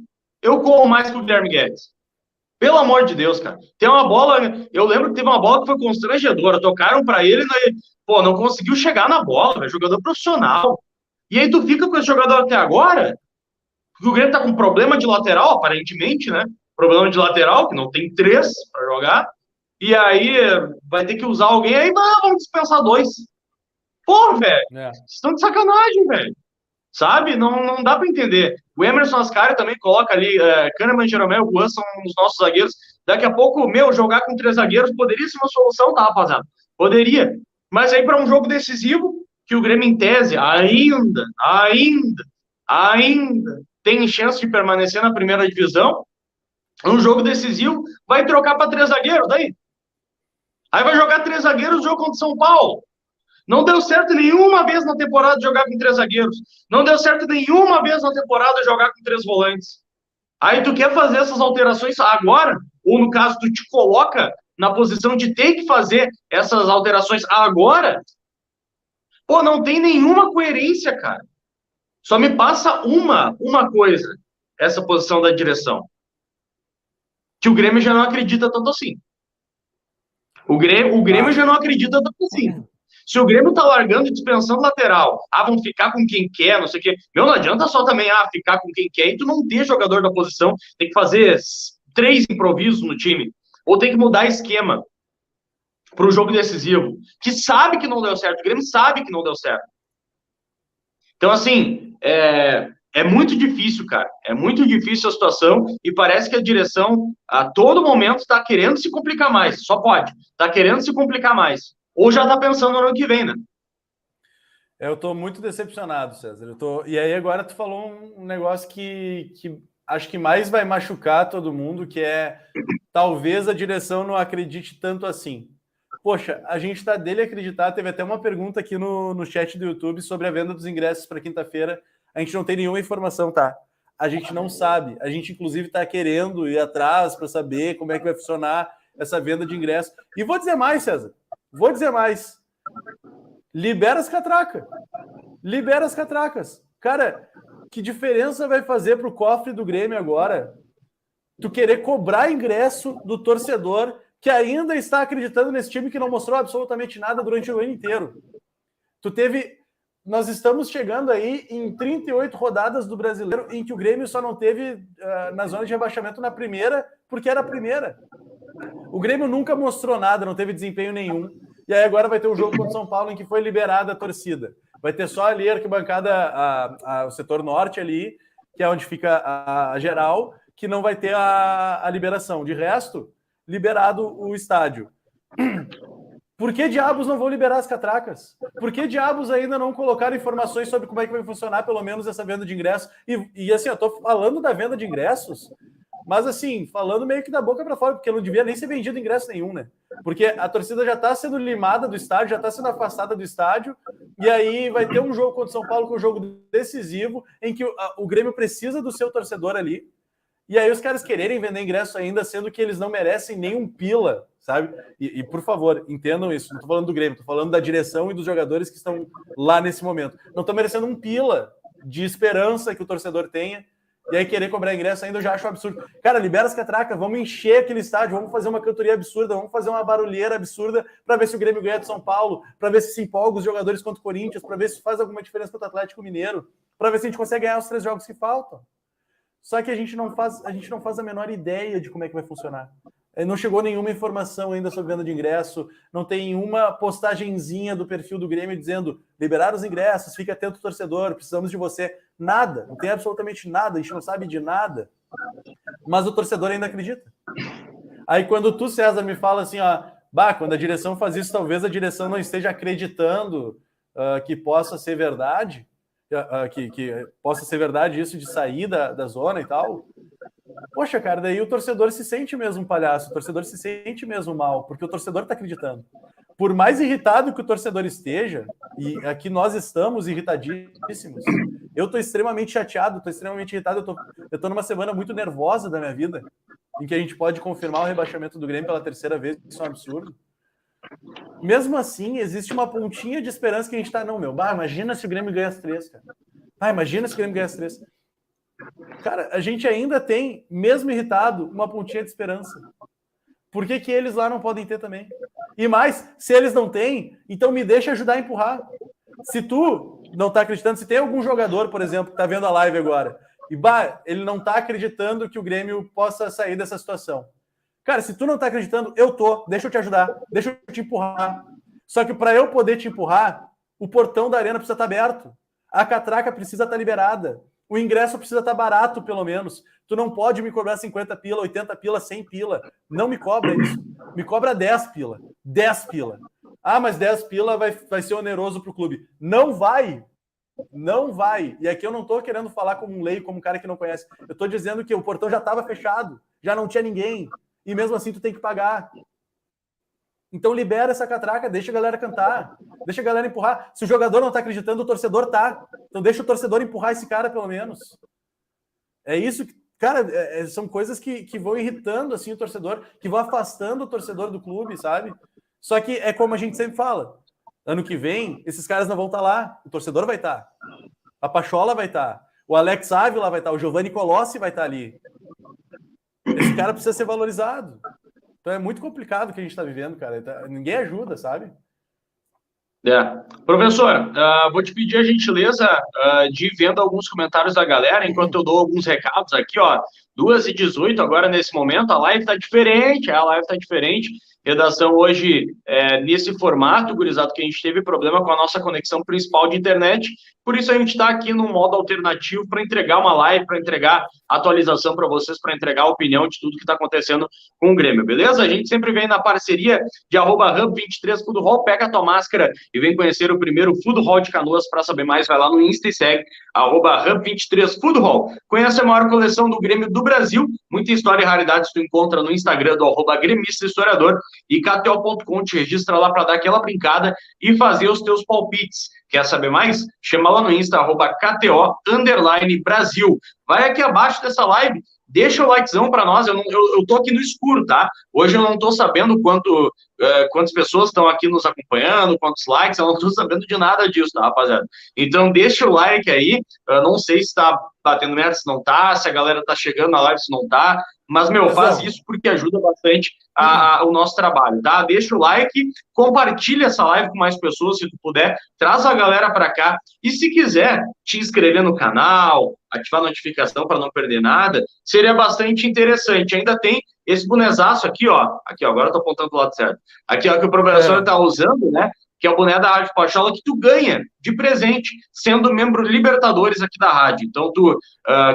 eu corro mais que o Guilherme Guedes. Pelo amor de Deus, cara. Tem uma bola, eu lembro que teve uma bola que foi constrangedora. Tocaram para ele, não conseguiu chegar na bola, jogador profissional. E aí tu fica com esse jogador até agora, porque o Grêmio tá com problema de lateral, aparentemente, né? Problema de lateral, que não tem 3 para jogar. E aí vai ter que usar alguém, aí vamos dispensar 2. Pô, velho, vocês estão de sacanagem, velho. Sabe? Não dá para entender. O Emerson Ascari também coloca ali, Kahneman, Jeromel, o Juan são os nossos zagueiros. Daqui a pouco, jogar com 3 zagueiros poderia ser uma solução, tá, rapaziada? Poderia. Mas aí para um jogo decisivo, que o Grêmio em tese ainda tem chance de permanecer na primeira divisão, um jogo decisivo, vai trocar para 3 zagueiros, daí? Aí vai jogar 3 zagueiros no jogo contra o São Paulo. Não deu certo nenhuma vez na temporada jogar com 3 zagueiros. Não deu certo nenhuma vez na temporada jogar com 3 volantes. Aí tu quer fazer essas alterações agora? Ou no caso, tu te coloca na posição de ter que fazer essas alterações agora? Pô, não tem nenhuma coerência, cara. Só me passa uma coisa, essa posição da direção. Que o Grêmio já não acredita tanto assim. O Grêmio já não acredita tanto assim. Se o Grêmio tá largando e dispensando lateral, vão ficar com quem quer, não sei o quê. Não adianta só também, ficar com quem quer e tu não ter jogador da posição, tem que fazer 3 improvisos no time. Ou tem que mudar esquema para o jogo decisivo, que sabe que não deu certo. O Grêmio sabe que não deu certo. Então, assim, é muito difícil, cara. É muito difícil a situação e parece que a direção, a todo momento, está querendo se complicar mais. Só pode. Está querendo se complicar mais. Ou já está pensando no ano que vem, né? Eu estou muito decepcionado, César. E aí agora tu falou um negócio que acho que mais vai machucar todo mundo, que é talvez a direção não acredite tanto assim. Poxa, a gente está dele acreditar. Teve até uma pergunta aqui no chat do YouTube sobre a venda dos ingressos para quinta-feira. A gente não tem nenhuma informação, tá? A gente não sabe. A gente, inclusive, está querendo ir atrás para saber como é que vai funcionar essa venda de ingressos. E vou dizer mais, César. Vou dizer mais. Libera as catracas. Libera as catracas. Cara, que diferença vai fazer para o cofre do Grêmio agora tu querer cobrar ingresso do torcedor que ainda está acreditando nesse time que não mostrou absolutamente nada durante o ano inteiro? Tu teve nós estamos chegando aí em 38 rodadas do Brasileiro em que o Grêmio só não teve na zona de rebaixamento na primeira, porque era a primeira. O Grêmio nunca mostrou nada, não teve desempenho nenhum. E aí agora vai ter um jogo contra o São Paulo em que foi liberada a torcida. Vai ter só ali a arquibancada, o setor norte ali, que é onde fica a geral, que não vai ter a liberação. De resto, liberado o estádio. Por que diabos não vão liberar as catracas? Por que diabos ainda não colocaram informações sobre como é que vai funcionar, pelo menos, essa venda de ingressos? E assim, eu tô falando da venda de ingressos, mas assim, falando meio que da boca para fora, porque não devia nem ser vendido ingresso nenhum, né? Porque a torcida já está sendo limada do estádio, já está sendo afastada do estádio, e aí vai ter um jogo contra o São Paulo, que é um jogo decisivo, em que o Grêmio precisa do seu torcedor ali, e aí os caras quererem vender ingresso ainda, sendo que eles não merecem nenhum pila, sabe? E por favor, entendam isso. Não estou falando do Grêmio, estou falando da direção e dos jogadores que estão lá nesse momento. Não estão merecendo um pila de esperança que o torcedor tenha. E aí querer cobrar ingresso ainda eu já acho um absurdo. Cara, libera as catracas, vamos encher aquele estádio, vamos fazer uma cantoria absurda, vamos fazer uma barulheira absurda para ver se o Grêmio ganha de São Paulo, para ver se empolga os jogadores contra o Corinthians, para ver se faz alguma diferença contra o Atlético Mineiro, para ver se a gente consegue ganhar os 3 jogos que faltam. Só que a gente não faz a menor ideia de como é que vai funcionar. Não chegou nenhuma informação ainda sobre venda de ingresso, não tem uma postagenzinha do perfil do Grêmio dizendo liberar os ingressos, fique atento torcedor, precisamos de você. Nada, não tem absolutamente nada, a gente não sabe de nada. Mas o torcedor ainda acredita. Aí quando tu, César, me fala assim, quando a direção faz isso, talvez a direção não esteja acreditando que possa ser verdade, que possa ser verdade isso de sair da zona e tal. Poxa, cara, daí o torcedor se sente mesmo um palhaço, o torcedor se sente mesmo mal, porque o torcedor tá acreditando. Por mais irritado que o torcedor esteja, e aqui nós estamos irritadíssimos, eu tô extremamente chateado, tô extremamente irritado, eu tô numa semana muito nervosa da minha vida, em que a gente pode confirmar o rebaixamento do Grêmio pela 3ª vez, isso é um absurdo. Mesmo assim, existe uma pontinha de esperança que a gente tá, imagina se o Grêmio ganha as 3, cara. Imagina se o Grêmio ganha as 3. Cara, a gente ainda tem, mesmo irritado, uma pontinha de esperança. Por que eles lá não podem ter também? E mais, se eles não têm, então me deixa ajudar a empurrar. Se tu não tá acreditando, se tem algum jogador, por exemplo, que tá vendo a live agora, e ele não tá acreditando que o Grêmio possa sair dessa situação. Cara, se tu não tá acreditando, deixa eu te ajudar, deixa eu te empurrar. Só que para eu poder te empurrar, o portão da arena precisa estar aberto. A catraca precisa estar liberada. O ingresso precisa estar barato, pelo menos. Tu não pode me cobrar 50 pila, 80 pila, 100 pila. Não me cobra isso. Me cobra 10 pila. 10 pila. Mas 10 pila vai ser oneroso para o clube. Não vai. Não vai. E aqui eu não estou querendo falar como um leigo, como um cara que não conhece. Eu estou dizendo que o portão já estava fechado. Já não tinha ninguém. E mesmo assim tu tem que pagar. Então libera essa catraca, deixa a galera cantar, deixa a galera empurrar. Se o jogador não tá acreditando, o torcedor tá. Então deixa o torcedor empurrar esse cara, pelo menos. É isso que, cara, são coisas que vão irritando assim o torcedor, que vão afastando o torcedor do clube, sabe? Só que é como a gente sempre fala. Ano que vem, esses caras não vão estar lá. O torcedor vai estar. A Pachola vai estar. O Alex Ávila vai estar. O Giovanni Colossi vai estar ali. Esse cara precisa ser valorizado. Então é muito complicado o que a gente está vivendo, cara. Ninguém ajuda, sabe? Professor, vou te pedir a gentileza de ir vendo alguns comentários da galera, enquanto eu dou alguns recados aqui, ó. 2h18 agora nesse momento, a live tá diferente, Redação hoje nesse formato, gurizado, que a gente teve problema com a nossa conexão principal de internet, por isso a gente está aqui no modo alternativo para entregar uma live, para entregar atualização para vocês, para entregar a opinião de tudo que está acontecendo com o Grêmio, beleza? A gente sempre vem na parceria de @Hub23 Food Hall, pega a tua máscara e vem conhecer o primeiro Food Hall de Canoas. Para saber mais, vai lá no Insta e segue @Hub23 Food Hall. Conhece a maior coleção do Grêmio do Brasil, muita história e raridades tu encontra no Instagram do @Gremista Historiador. E KTO.com, te registra lá para dar aquela brincada e fazer os teus palpites. Quer saber mais? Chama lá no Insta, @KTO_Brasil. Vai aqui abaixo dessa live, deixa o likezão para nós. Eu tô aqui no escuro, tá? Hoje eu não tô sabendo quantas pessoas estão aqui nos acompanhando, quantos likes, eu não tô sabendo de nada disso, tá, rapaziada? Então deixa o like aí, não sei se tá batendo meta, se não tá, se a galera tá chegando na live, se não tá, Mas, faz isso porque ajuda bastante o nosso trabalho, tá? Deixa o like, compartilha essa live com mais pessoas, se tu puder, traz a galera para cá. E se quiser te inscrever no canal, ativar a notificação para não perder nada, seria bastante interessante. Ainda tem esse bonezaço aqui, ó. Aqui, ó, agora eu tô apontando pro lado certo. Aqui, ó, que o professor tá usando, né? Que é o boné da Rádio Pachola, que tu ganha de presente, sendo membro Libertadores aqui da rádio. Então, tu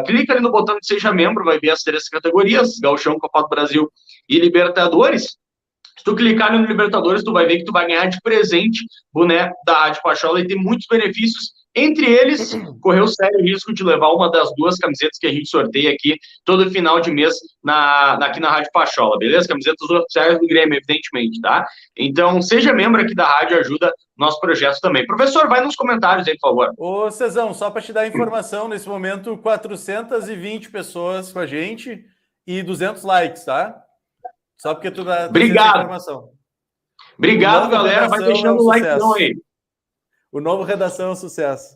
clica ali no botão de Seja Membro, vai ver as 3 categorias, Gauchão, Copa do Brasil e Libertadores. Se tu clicar no Libertadores, tu vai ver que tu vai ganhar de presente boné da Rádio Pachola e tem muitos benefícios. Entre eles, correu sério risco de levar uma das 2 camisetas que a gente sorteia aqui todo final de mês aqui na Rádio Pachola, beleza? Camisetas oficiais do Grêmio, evidentemente, tá? Então, seja membro aqui da rádio, ajuda nosso projeto também. Professor, vai nos comentários aí, por favor. Ô, Cezão, só para te dar informação, nesse momento, 420 pessoas com a gente e 200 likes, tá? Só porque tu dá essa informação. Obrigado, galera. Vai deixando o like aí. O novo Redação é um sucesso.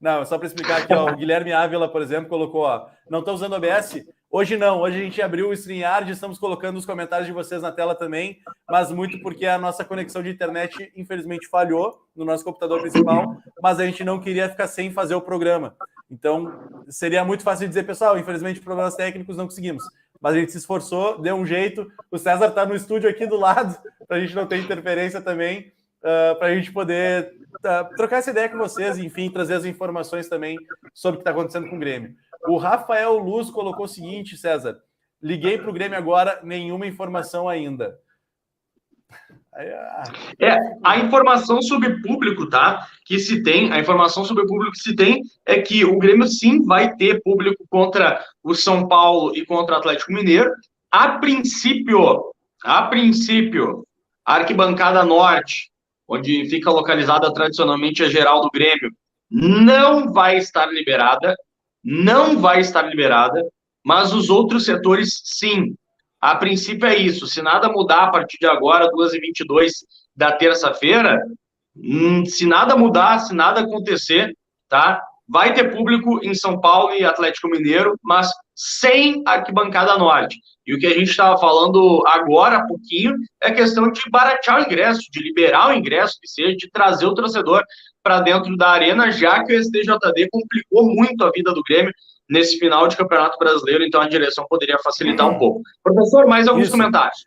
Não, só para explicar aqui, ó, o Guilherme Ávila, por exemplo, colocou, ó, não estou usando OBS? Hoje não, hoje a gente abriu o StreamYard, estamos colocando os comentários de vocês na tela também, mas muito porque a nossa conexão de internet, infelizmente, falhou no nosso computador principal, mas a gente não queria ficar sem fazer o programa. Então, seria muito fácil de dizer, pessoal, infelizmente, problemas técnicos não conseguimos. Mas a gente se esforçou, deu um jeito. O César está no estúdio aqui do lado, para a gente não ter interferência também, para a gente poder trocar essa ideia com vocês, enfim, trazer as informações também sobre o que está acontecendo com o Grêmio. O Rafael Luz colocou o seguinte, César, liguei para o Grêmio agora, nenhuma informação ainda. A informação sobre público, tá? A informação sobre o público que se tem é que o Grêmio sim vai ter público contra o São Paulo e contra o Atlético Mineiro. A princípio, a arquibancada norte, onde fica localizada tradicionalmente a geral do Grêmio, não vai estar liberada, mas os outros setores sim. A princípio é isso. Se nada mudar a partir de agora, 2h22 da terça-feira, se nada mudar, se nada acontecer, tá? Vai ter público em São Paulo e Atlético Mineiro, mas sem arquibancada norte. E o que a gente estava falando agora, há pouquinho, é questão de baratear o ingresso, de liberar o ingresso, que seja, de trazer o torcedor para dentro da arena, já que o STJD complicou muito a vida do Grêmio nesse final de Campeonato Brasileiro, então a direção poderia facilitar um pouco. Professor, mais alguns comentários.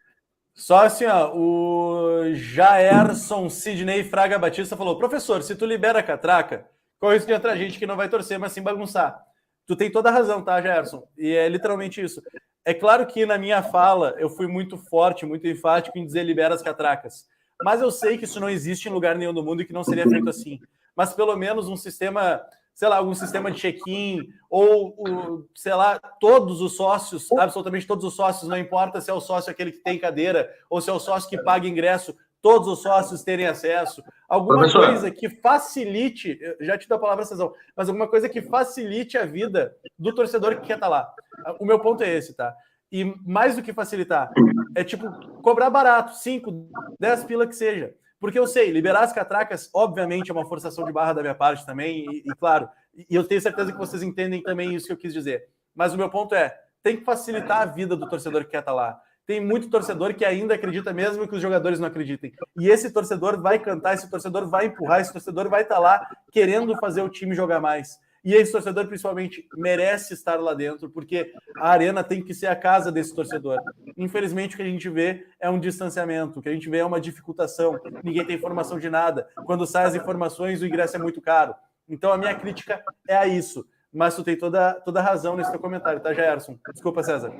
Só assim, ó, o Jaerson Sidney Fraga Batista falou, professor, se tu libera a catraca, corre o risco de entrar gente que não vai torcer, mas sim bagunçar. Tu tem toda a razão, tá, Jaerson? E é literalmente isso. É claro que na minha fala eu fui muito forte, muito enfático em dizer libera as catracas. Mas eu sei que isso não existe em lugar nenhum do mundo e que não seria feito assim. Mas pelo menos um sistema, sei lá, algum sistema de check-in ou, sei lá, todos os sócios, absolutamente todos os sócios, não importa se é o sócio aquele que tem cadeira ou se é o sócio que paga ingresso, todos os sócios terem acesso. Alguma coisa que facilite, já te dou a palavra, Cezão, mas alguma coisa que facilite a vida do torcedor que quer estar lá. O meu ponto é esse, tá? E mais do que facilitar, é tipo cobrar barato, 5, 10 pila que seja. Porque eu sei, liberar as catracas, obviamente, é uma forçação de barra da minha parte também, e claro, e eu tenho certeza que vocês entendem também isso que eu quis dizer. Mas o meu ponto é, tem que facilitar a vida do torcedor que quer estar lá. Tem muito torcedor que ainda acredita mesmo que os jogadores não acreditem. E esse torcedor vai cantar, esse torcedor vai empurrar, esse torcedor vai estar lá querendo fazer o time jogar mais. E esse torcedor, principalmente, merece estar lá dentro, porque a arena tem que ser a casa desse torcedor. Infelizmente, o que a gente vê é um distanciamento, o que a gente vê é uma dificultação, ninguém tem informação de nada. Quando saem as informações, o ingresso é muito caro. Então, a minha crítica é a isso. Mas tu tem toda a razão nesse teu comentário, tá, Jairson? Desculpa, César.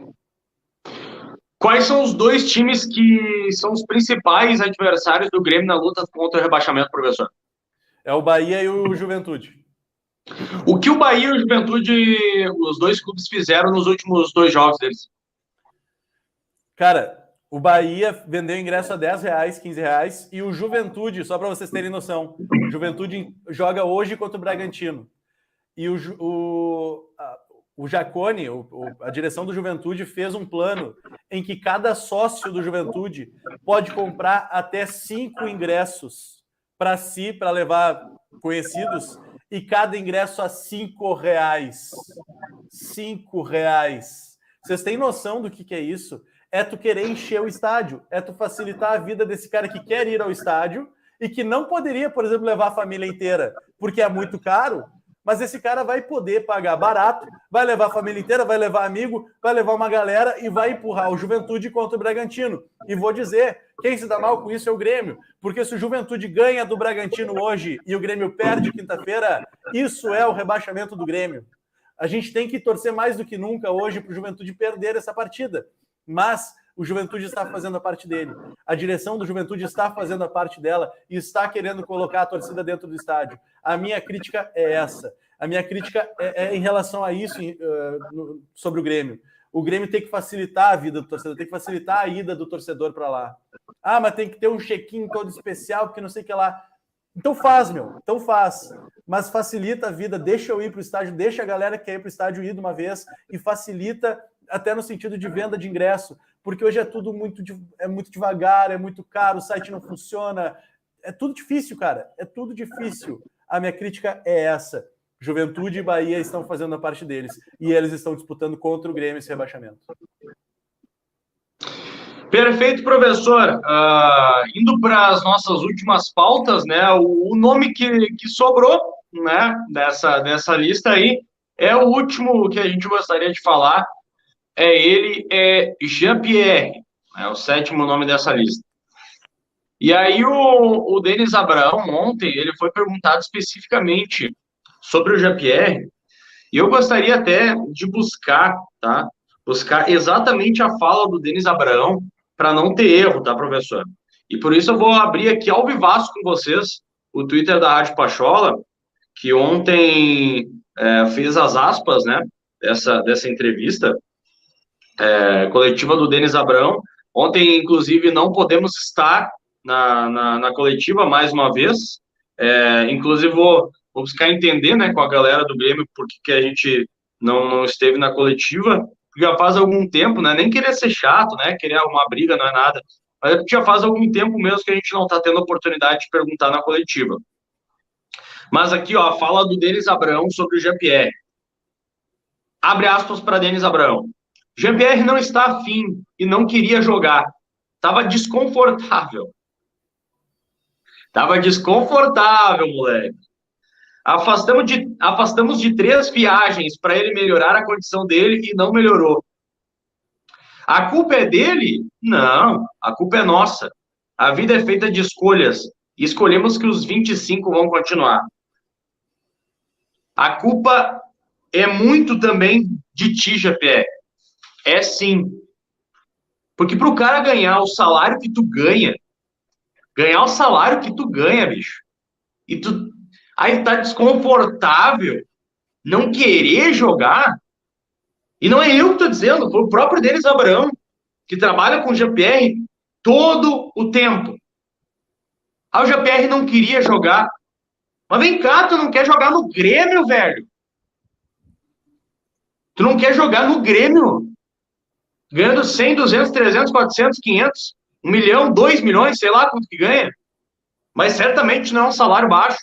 Quais são os 2 times que são os principais adversários do Grêmio na luta contra o rebaixamento, professor? É o Bahia e o Juventude. O que o Bahia e o Juventude, os 2 clubes, fizeram nos últimos 2 jogos deles? Cara, o Bahia vendeu ingresso a R$10, R$15, e o Juventude, só para vocês terem noção, o Juventude joga hoje contra o Bragantino. E o Jacone, a direção do Juventude, fez um plano em que cada sócio do Juventude pode comprar até 5 ingressos para si, para levar conhecidos, e cada ingresso a R$5. R$5. Vocês têm noção do que é isso? É tu querer encher o estádio, é tu facilitar a vida desse cara que quer ir ao estádio e que não poderia, por exemplo, levar a família inteira, porque é muito caro, mas esse cara vai poder pagar barato, vai levar a família inteira, vai levar amigo, vai levar uma galera e vai empurrar o Juventude contra o Bragantino. E vou dizer, quem se dá mal com isso é o Grêmio, porque se o Juventude ganha do Bragantino hoje e o Grêmio perde quinta-feira, isso é o rebaixamento do Grêmio. A gente tem que torcer mais do que nunca hoje para o Juventude perder essa partida. Mas o Juventude está fazendo a parte dele. A direção do Juventude está fazendo a parte dela e está querendo colocar a torcida dentro do estádio. A minha crítica é essa. A minha crítica é em relação a isso sobre o Grêmio. O Grêmio tem que facilitar a vida do torcedor, tem que facilitar a ida do torcedor para lá. Ah, mas tem que ter um check-in todo especial, porque não sei o que lá. Então faz, meu. Então faz. Mas facilita a vida, deixa eu ir para o estádio, deixa a galera que quer ir para o estádio ir de uma vez e facilita até no sentido de venda de ingresso, porque hoje é tudo muito devagar, é muito caro, o site não funciona, é tudo difícil, cara, é tudo difícil. A minha crítica é essa. Juventude e Bahia estão fazendo a parte deles e eles estão disputando contra o Grêmio esse rebaixamento. Perfeito, professor. Indo para as nossas últimas pautas, né? O nome que sobrou, né, dessa lista aí é o último que a gente gostaria de falar. É Jean-Pierre, é o sétimo nome dessa lista. E aí o Denis Abraão, ontem, ele foi perguntado especificamente sobre o Jean-Pierre, e eu gostaria até de buscar exatamente a fala do Denis Abraão, para não ter erro, tá, professor? E por isso eu vou abrir aqui ao vivaço com vocês o Twitter da Rádio Pachola, que ontem fez as aspas, né, dessa entrevista, coletiva do Denis Abraão. Ontem, inclusive, não podemos estar na coletiva mais uma vez. Inclusive, vou buscar entender, né, com a galera do Grêmio por que a gente não esteve na coletiva. Já faz algum tempo, né? Nem querer ser chato, né? Querer arrumar briga, não é nada. Mas já faz algum tempo mesmo que a gente não está tendo a oportunidade de perguntar na coletiva. Mas aqui, ó, a fala do Denis Abraão sobre o Jean-Pierre. Abre aspas para Denis Abraão. Jean-Pierre não está afim e não queria jogar. Tava desconfortável. Tava desconfortável, moleque. Afastamos de 3 viagens para ele melhorar a condição dele e não melhorou. A culpa é dele? Não, a culpa é nossa. A vida é feita de escolhas e escolhemos que os 25 vão continuar. A culpa é muito também de ti, Jean-Pierre. É sim. Porque para o cara ganhar o salário que tu ganha, bicho, e tu aí tá desconfortável, não querer jogar, e não é eu que tô dizendo, foi o próprio Denis Abraão, que trabalha com o Jean-Pierre todo o tempo. Aí o Jean-Pierre não queria jogar. Mas vem cá, tu não quer jogar no Grêmio, velho? Tu não quer jogar no Grêmio? Ganhando 100, 200, 300, 400, 500, 1 milhão, 2 milhões, sei lá quanto que ganha. Mas certamente não é um salário baixo.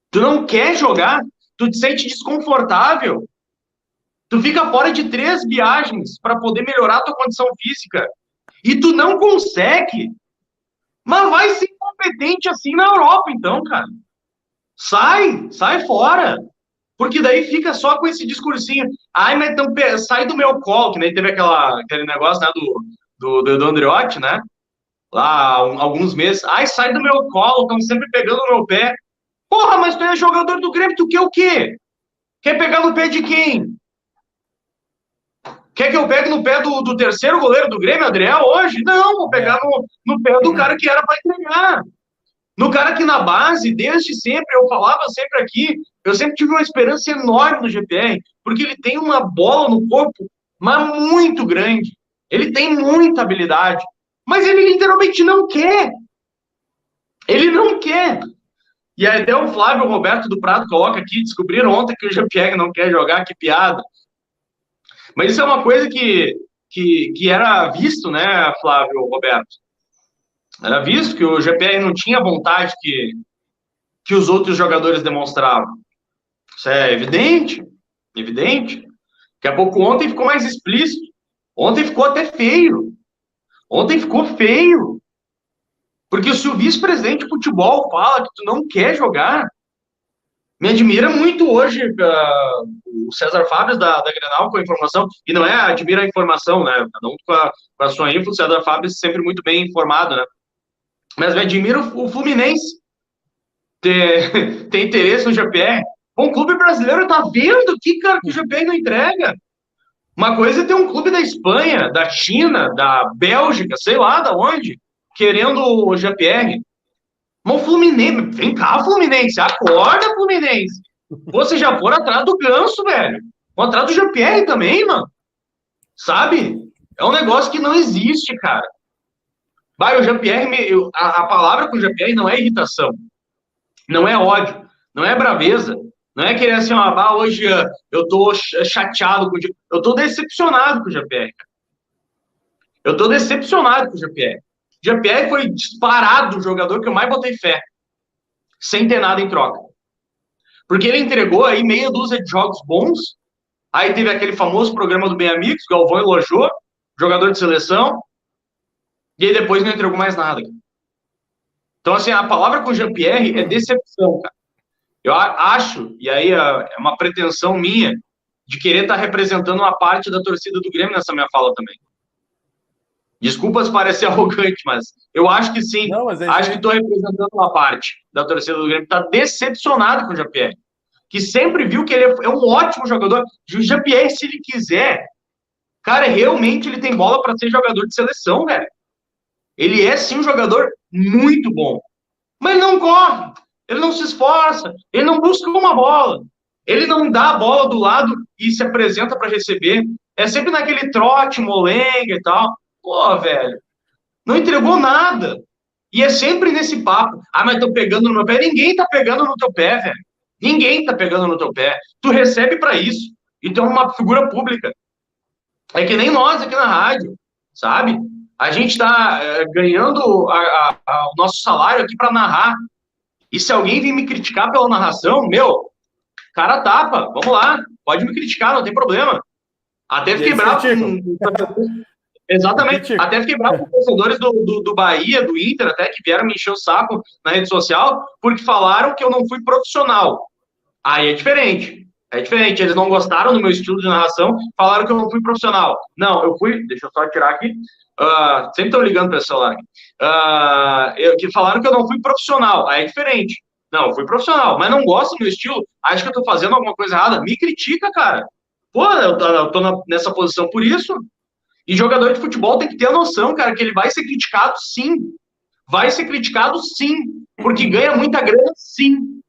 Tu não quer jogar, tu te sente desconfortável. Tu fica fora de 3 viagens para poder melhorar a tua condição física. E tu não consegue. Mas vai ser competente assim na Europa, então, cara. Sai fora. Porque daí fica só com esse discursinho. Ai, mas então sai do meu colo, que nem teve aquele negócio, né, do Andreotti, né? Lá há alguns meses. Ai, sai do meu colo, estão sempre pegando no meu pé. Porra, mas tu é jogador do Grêmio, tu quer o quê? Quer pegar no pé de quem? Quer que eu pegue no pé do terceiro goleiro do Grêmio, Adriel, hoje? Não, vou pegar no pé do cara que era para entregar. No cara que na base, desde sempre, eu falava sempre aqui, eu sempre tive uma esperança enorme no GPR, porque ele tem uma bola no corpo, mas muito grande. Ele tem muita habilidade, mas ele literalmente não quer. Ele não quer. E aí até o Flávio Roberto do Prado coloca aqui, descobriram ontem que o Jean-Pierre não quer jogar, que piada. Mas isso é uma coisa que era visto, né, Flávio Roberto? Era visto que o Jean-Pierre não tinha a vontade que os outros jogadores demonstravam. Isso é evidente. Daqui a pouco ontem ficou mais explícito. Ontem ficou até feio. Ontem ficou feio. Porque se o vice-presidente de futebol fala que tu não quer jogar, me admira muito hoje o César Fábio da Grenal com a informação, e não é admira a informação, né? Cada um com a sua info, o César Fábio sempre muito bem informado, né? Mas me admira o Fluminense ter interesse no GPR. Um clube brasileiro tá vendo aqui, cara, que o GPR não entrega. Uma coisa é ter um clube da Espanha, da China, da Bélgica, sei lá da onde, querendo o GPR. Mas o Fluminense, vem cá, Fluminense, acorda, Fluminense. Vocês já foram atrás do Ganso, velho. Vão atrás do GPR também, mano. Sabe? É um negócio que não existe, cara. Vai, o GPR, a palavra com o GPR não é irritação, não é ódio, não é braveza, não é querer assim, hoje eu tô chateado com o GPR. Eu tô decepcionado com o GPR, cara. Eu tô decepcionado com o GPR. O GPR foi disparado o jogador que eu mais botei fé, sem ter nada em troca. Porque ele entregou aí meia dúzia de jogos bons, aí teve aquele famoso programa do Bem Amigos, Galvão elogiou, jogador de seleção, e aí depois não entregou mais nada. Então, assim, a palavra com o Jean-Pierre é decepção, cara. Eu acho, e aí é uma pretensão minha, de querer estar representando uma parte da torcida do Grêmio nessa minha fala também. Desculpa se parecer arrogante, mas eu acho que sim. Não, mas acho que estou representando uma parte da torcida do Grêmio que está decepcionado com o Jean-Pierre, que sempre viu que ele é um ótimo jogador. O Jean-Pierre, se ele quiser, cara, realmente ele tem bola para ser jogador de seleção, velho. Ele é, sim, um jogador muito bom. Mas ele não corre, ele não se esforça, ele não busca uma bola. Ele não dá a bola do lado e se apresenta para receber. É sempre naquele trote, molenga e tal. Pô, velho, não entregou nada. E é sempre nesse papo. Mas tô pegando no meu pé. Ninguém tá pegando no teu pé, velho. Ninguém tá pegando no teu pé. Tu recebe para isso. E tu é uma figura pública. É que nem nós aqui na rádio, sabe? A gente tá ganhando o nosso salário aqui para narrar. E se alguém vir me criticar pela narração, meu, cara tapa. Vamos lá. Pode me criticar, não tem problema. Até fiquei bravo com... Exatamente. Até fiquei bravo com os torcedores do Bahia, do Inter, até que vieram me encher o saco na rede social, porque falaram que eu não fui profissional. Aí é diferente. É diferente. Eles não gostaram do meu estilo de narração, falaram que eu não fui profissional. Não, eu fui. Deixa eu só tirar aqui. Sempre estão ligando para esse celular. Que falaram que eu não fui profissional. Aí é diferente. Não, eu fui profissional, mas não gosto do meu estilo. Acho que eu tô fazendo alguma coisa errada. Me critica, cara. Pô, eu tô nessa posição por isso. E jogador de futebol tem que ter a noção, cara, que ele vai ser criticado, sim. Vai ser criticado, sim. Porque ganha muita grana, sim.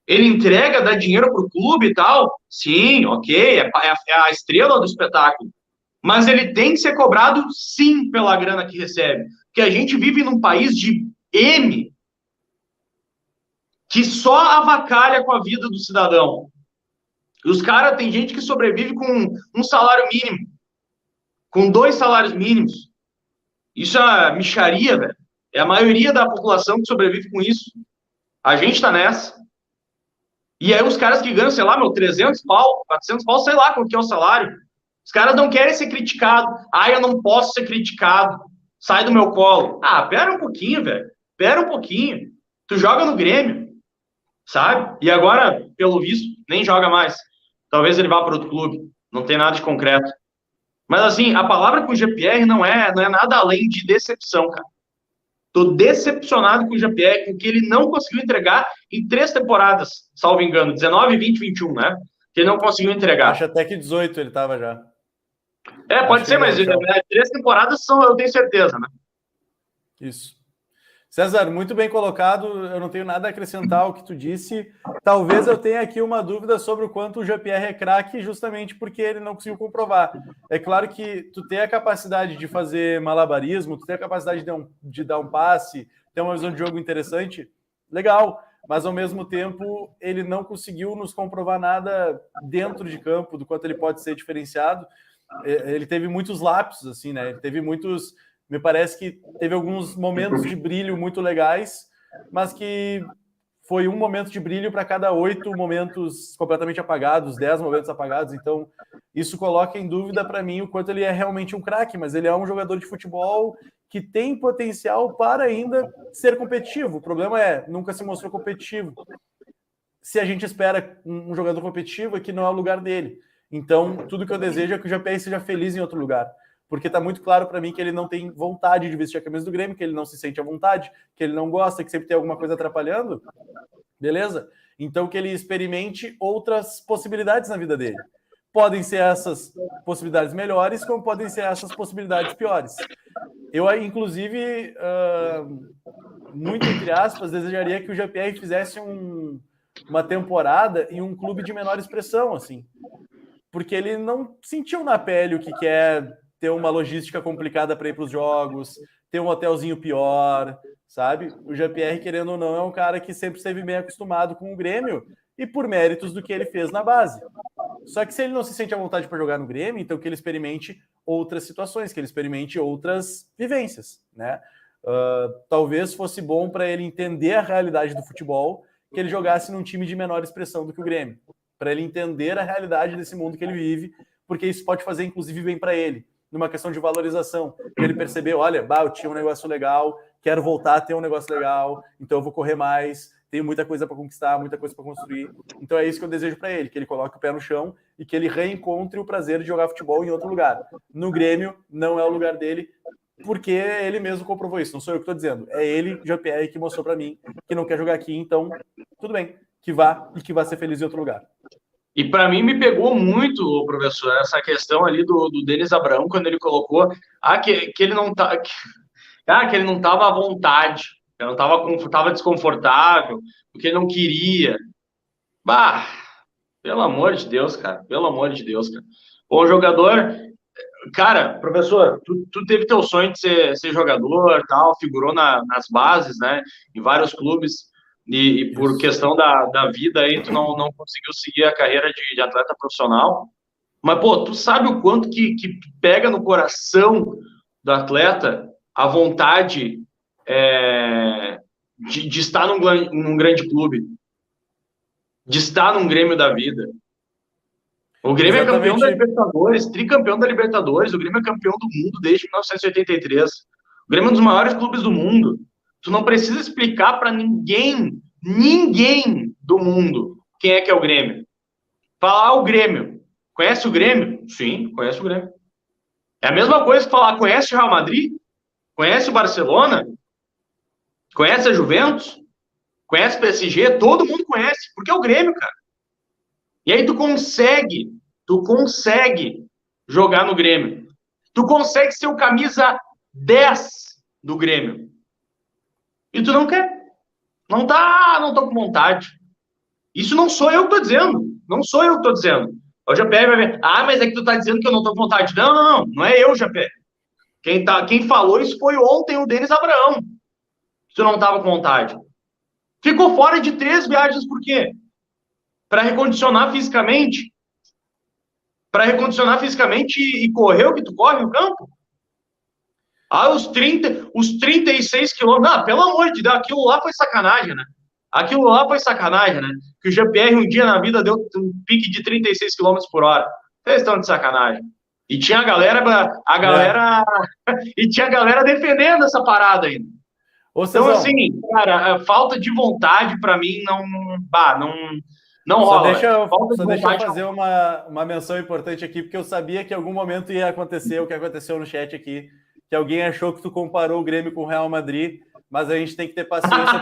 Ele entrega, dá dinheiro pro clube e tal. Sim, ok, é a estrela do espetáculo. Mas ele tem que ser cobrado, sim, pela grana que recebe. Porque a gente vive num país de M, que só avacalha com a vida do cidadão. E os caras, tem gente que sobrevive com um salário mínimo, com 2 salários mínimos. Isso é mixaria, velho. É a maioria da população que sobrevive com isso. A gente tá nessa. E aí os caras que ganham, sei lá, 300 pau, 400 pau, sei lá qual que é o salário. Os caras não querem ser criticados. Eu não posso ser criticado. Sai do meu colo. Pera um pouquinho, velho. Pera um pouquinho. Tu joga no Grêmio, sabe? E agora, pelo visto, nem joga mais. Talvez ele vá para outro clube. Não tem nada de concreto. Mas, assim, a palavra com o GPR não é nada além de decepção, cara. Tô decepcionado com o GPR, com o que ele não conseguiu entregar em 3 temporadas, salvo engano. 19, 20, 21, né? Que ele não conseguiu entregar. Acho até que 18 ele tava já. Pode ser, mas 3 temporadas são, eu tenho certeza, né? Isso. César, muito bem colocado. Eu não tenho nada a acrescentar ao que tu disse. Talvez eu tenha aqui uma dúvida sobre o quanto o Jean-Pierre é craque, justamente porque ele não conseguiu comprovar. É claro que tu tem a capacidade de fazer malabarismo, tu tem a capacidade de dar um passe, ter uma visão de jogo interessante, legal. Mas, ao mesmo tempo, ele não conseguiu nos comprovar nada dentro de campo, do quanto ele pode ser diferenciado. Ele teve muitos lapsos, assim, né? Ele teve muitos... Me parece que teve alguns momentos de brilho muito legais, mas que foi um momento de brilho para cada 8 momentos completamente apagados, 10 momentos apagados. Então, isso coloca em dúvida para mim o quanto ele é realmente um craque, mas ele é um jogador de futebol que tem potencial para ainda ser competitivo. O problema é, nunca se mostrou competitivo. Se a gente espera um jogador competitivo, é que não é o lugar dele. Então, tudo que eu desejo é que o GPR seja feliz em outro lugar. Porque está muito claro para mim que ele não tem vontade de vestir a camisa do Grêmio, que ele não se sente à vontade, que ele não gosta, que sempre tem alguma coisa atrapalhando. Beleza? Então, que ele experimente outras possibilidades na vida dele. Podem ser essas possibilidades melhores, como podem ser essas possibilidades piores. Eu, inclusive, muito entre aspas, desejaria que o GPR fizesse uma temporada em um clube de menor expressão, assim. Porque ele não sentiu na pele o que é ter uma logística complicada para ir para os jogos, ter um hotelzinho pior, sabe? O GPR, querendo ou não, é um cara que sempre esteve bem acostumado com o Grêmio e por méritos do que ele fez na base. Só que se ele não se sente à vontade para jogar no Grêmio, então que ele experimente outras situações, que ele experimente outras vivências, né? Talvez fosse bom para ele entender a realidade do futebol que ele jogasse num time de menor expressão do que o Grêmio, para ele entender a realidade desse mundo que ele vive, porque isso pode fazer, inclusive, bem para ele, numa questão de valorização. Ele percebeu, olha, eu tinha um negócio legal, quero voltar a ter um negócio legal, então eu vou correr mais, tenho muita coisa para conquistar, muita coisa para construir. Então é isso que eu desejo para ele, que ele coloque o pé no chão e que ele reencontre o prazer de jogar futebol em outro lugar. No Grêmio, não é o lugar dele, porque ele mesmo comprovou isso, não sou eu que estou dizendo. É ele, GPR, que mostrou para mim que não quer jogar aqui, então tudo bem, que vá e que vá ser feliz em outro lugar. E para mim me pegou muito, professor, essa questão ali do Denis Abraão, quando ele colocou que ele não tá, que ele não estava à vontade, que ele não estava desconfortável, porque ele não queria. Bah, pelo amor de Deus, cara, pelo amor de Deus, cara. Bom jogador, cara, professor, tu teve teu sonho de ser jogador, tal, figurou nas bases, né, em vários clubes. E por questão da vida aí, tu não conseguiu seguir a carreira de atleta profissional. Mas, pô, tu sabe o quanto que pega no coração do atleta a vontade de estar num grande clube, de estar num Grêmio da vida. O Grêmio é campeão da Libertadores, tricampeão da Libertadores, o Grêmio é campeão do mundo desde 1983. O Grêmio é um dos maiores clubes do mundo. Tu não precisa explicar para ninguém do mundo quem é que é o Grêmio. Falar o Grêmio. Conhece o Grêmio? Sim, conhece o Grêmio. É a mesma coisa que falar, conhece o Real Madrid? Conhece o Barcelona? Conhece a Juventus? Conhece o PSG? Todo mundo conhece, porque é o Grêmio, cara. E aí tu consegue jogar no Grêmio. Tu consegue ser o camisa 10 do Grêmio. E tu não quer. Não tô com vontade. Isso não sou eu que tô dizendo. Não sou eu que tô dizendo. O GPR vai ver. Mas é que tu tá dizendo que eu não tô com vontade. Não é eu, GPR. Quem falou isso foi ontem o Denis Abraão. Tu não tava com vontade. Ficou fora de 3 viagens por quê? Para recondicionar fisicamente? Para recondicionar fisicamente e correr o que tu corre no campo? Os 36 quilômetros. Não, pelo amor de Deus, aquilo lá foi sacanagem, né? Que o GPR um dia na vida deu um pique de 36 quilômetros por hora. Vocês estão de sacanagem. E tinha a galera e tinha a galera defendendo essa parada ainda. Então, assim, cara, a falta de vontade para mim não rola. Deixa eu fazer uma menção importante aqui, porque eu sabia que em algum momento ia acontecer o que aconteceu no chat aqui, que alguém achou que tu comparou o Grêmio com o Real Madrid, mas a gente tem que ter paciência,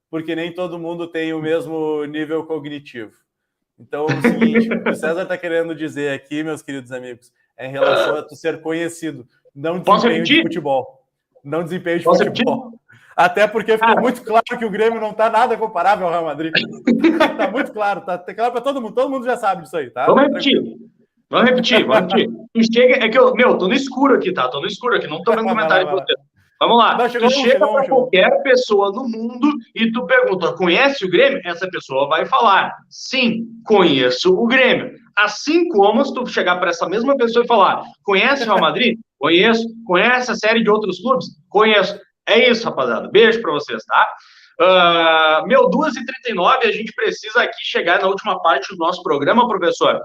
porque nem todo mundo tem o mesmo nível cognitivo. Então, é o seguinte, o que o César está querendo dizer aqui, meus queridos amigos, é em relação a tu ser conhecido, não desempenho de futebol. Não desempenho de futebol. Até porque ficou muito claro que o Grêmio não está nada comparável ao Real Madrid. Está muito claro, tá claro para todo mundo já sabe disso aí, tá? Vamos repetir. Tu chega, tô no escuro aqui, tá? Tô no escuro aqui, não tô vendo comentário de você. Vamos lá. Tu chega para qualquer pessoa no mundo e tu pergunta, conhece o Grêmio? Essa pessoa vai falar, sim, conheço o Grêmio. Assim como se tu chegar para essa mesma pessoa e falar, conhece o Real Madrid? Conheço. Conhece a série de outros clubes? Conheço. É isso, rapaziada. Beijo para vocês, tá? Meu, 2h39, a gente precisa aqui chegar na última parte do nosso programa, professor.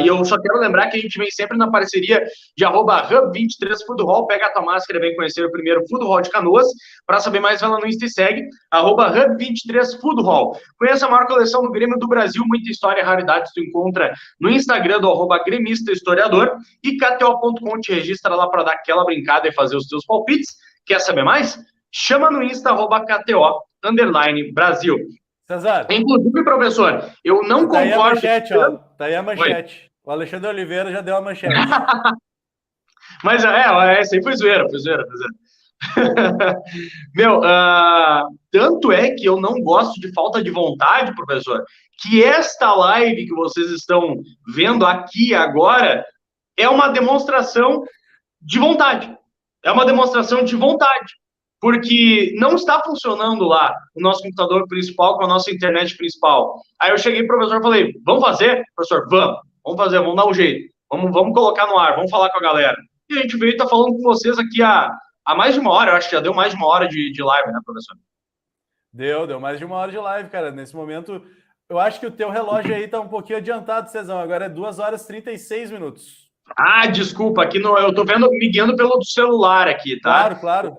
E eu só quero lembrar que a gente vem sempre na parceria de @Hub23Foodhall. Pega a tua máscara e vem conhecer o primeiro Food Hall de Canoas. Para saber mais, vai lá no Insta e segue @Hub23Foodhall. Conheça a maior coleção do Grêmio do Brasil, muita história e raridades tu encontra no Instagram do @Gremista Historiador. E KTO.com, te registra lá para dar aquela brincada e fazer os teus palpites. Quer saber mais? Chama no Insta @KTO_Brasil. César. Inclusive, professor, eu não concordo... Aí a manchete, ó. Tá aí a manchete. Oi. O Alexandre Oliveira já deu a manchete. Mas essa aí foi zoeira. Meu, tanto é que eu não gosto de falta de vontade, professor, que esta live que vocês estão vendo aqui agora é uma demonstração de vontade. É uma demonstração de vontade. Porque não está funcionando lá o nosso computador principal com a nossa internet principal. Aí eu cheguei pro professor e falei, vamos fazer? Professor, vamos fazer, vamos dar um jeito. Vamos colocar no ar, vamos falar com a galera. E a gente veio e tá falando com vocês aqui há mais de uma hora, eu acho que já deu mais de uma hora de live, né, professor? Deu mais de uma hora de live, cara. Nesse momento, eu acho que o teu relógio aí tá um pouquinho adiantado, Cezão. Agora é 2h36. Desculpa, aqui eu tô vendo, me guiando pelo celular aqui, tá? Claro.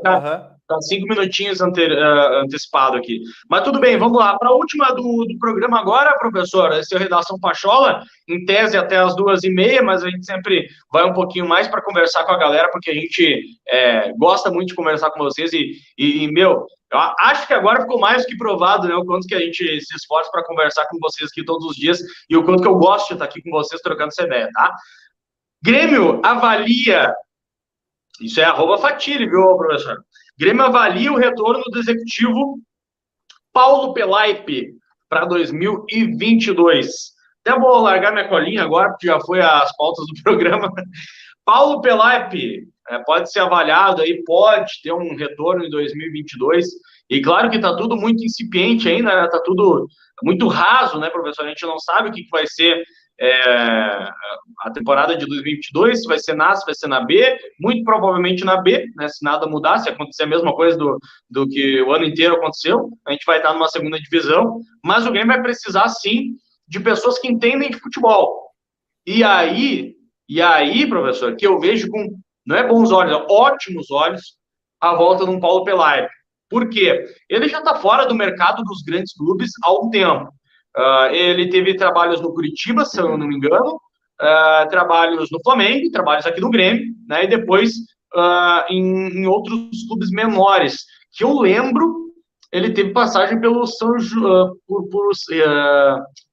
Tá 5 minutinhos antecipado aqui. Mas tudo bem, vamos lá. Para a última do programa agora, professor, esse é o Redação Pachola, em tese até as 2h30, mas a gente sempre vai um pouquinho mais para conversar com a galera, porque a gente gosta muito de conversar com vocês meu, eu acho que agora ficou mais do que provado, né, o quanto que a gente se esforça para conversar com vocês aqui todos os dias e o quanto que eu gosto de estar aqui com vocês trocando essa ideia, tá? Grêmio avalia... Isso é @Fatile, viu, professor? Grêmio avalia o retorno do executivo Paulo Pelaipe para 2022. Até vou largar minha colinha agora, porque já foi as pautas do programa. Paulo Pelaipe pode ser avaliado aí, pode ter um retorno em 2022. E claro que está tudo muito incipiente ainda, né? Está tudo muito raso, né, professor? A gente não sabe o que vai ser a temporada de 2022, se vai ser na A, se vai ser na B, muito provavelmente na B, né, se nada mudar, se acontecer a mesma coisa do que o ano inteiro aconteceu, a gente vai estar numa segunda divisão, mas o Grêmio vai precisar, sim, de pessoas que entendem de futebol. E aí, professor, que eu vejo com, não é bons olhos, é ótimos olhos, a volta de um Paulo Pelaipe. Por quê? Ele já está fora do mercado dos grandes clubes há um tempo. Ele teve trabalhos no Curitiba, se eu não me engano, trabalhos no Flamengo, trabalhos aqui no Grêmio, né, e depois em outros clubes menores. Que eu lembro, ele teve passagem pelo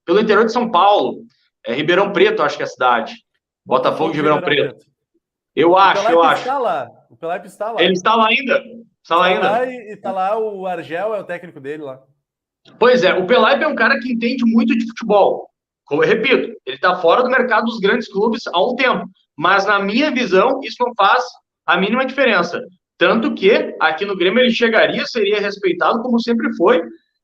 pelo interior de São Paulo, Ribeirão Preto, acho que é a cidade. Botafogo de Ribeirão Preto. Eu acho. O Pelaipe está lá. Ele está lá ainda? Está lá ainda. E está lá o Argel, é o técnico dele lá. Pois é, o Pelaipe é um cara que entende muito de futebol. Como eu repito, ele está fora do mercado dos grandes clubes há um tempo. Mas, na minha visão, isso não faz a mínima diferença. Tanto que, aqui no Grêmio, ele chegaria, seria respeitado como sempre foi.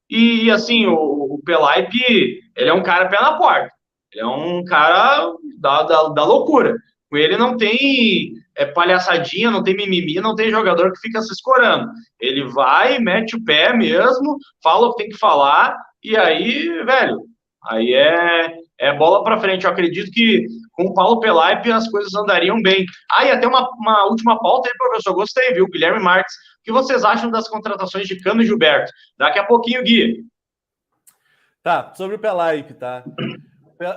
E assim, o Pelaipe, ele é um cara pé na porta. Ele é um cara da loucura. Com ele não tem palhaçadinha, não tem mimimi, não tem jogador que fica se escorando. Ele vai, mete o pé mesmo, fala o que tem que falar, e aí, velho, aí é bola pra frente. Eu acredito que com o Paulo Pelaipe as coisas andariam bem. E até uma última pauta aí, professor, gostei, viu? Guilherme Marques, o que vocês acham das contratações de Cano e Gilberto? Daqui a pouquinho, Gui. Tá, sobre o Pelaipe, tá?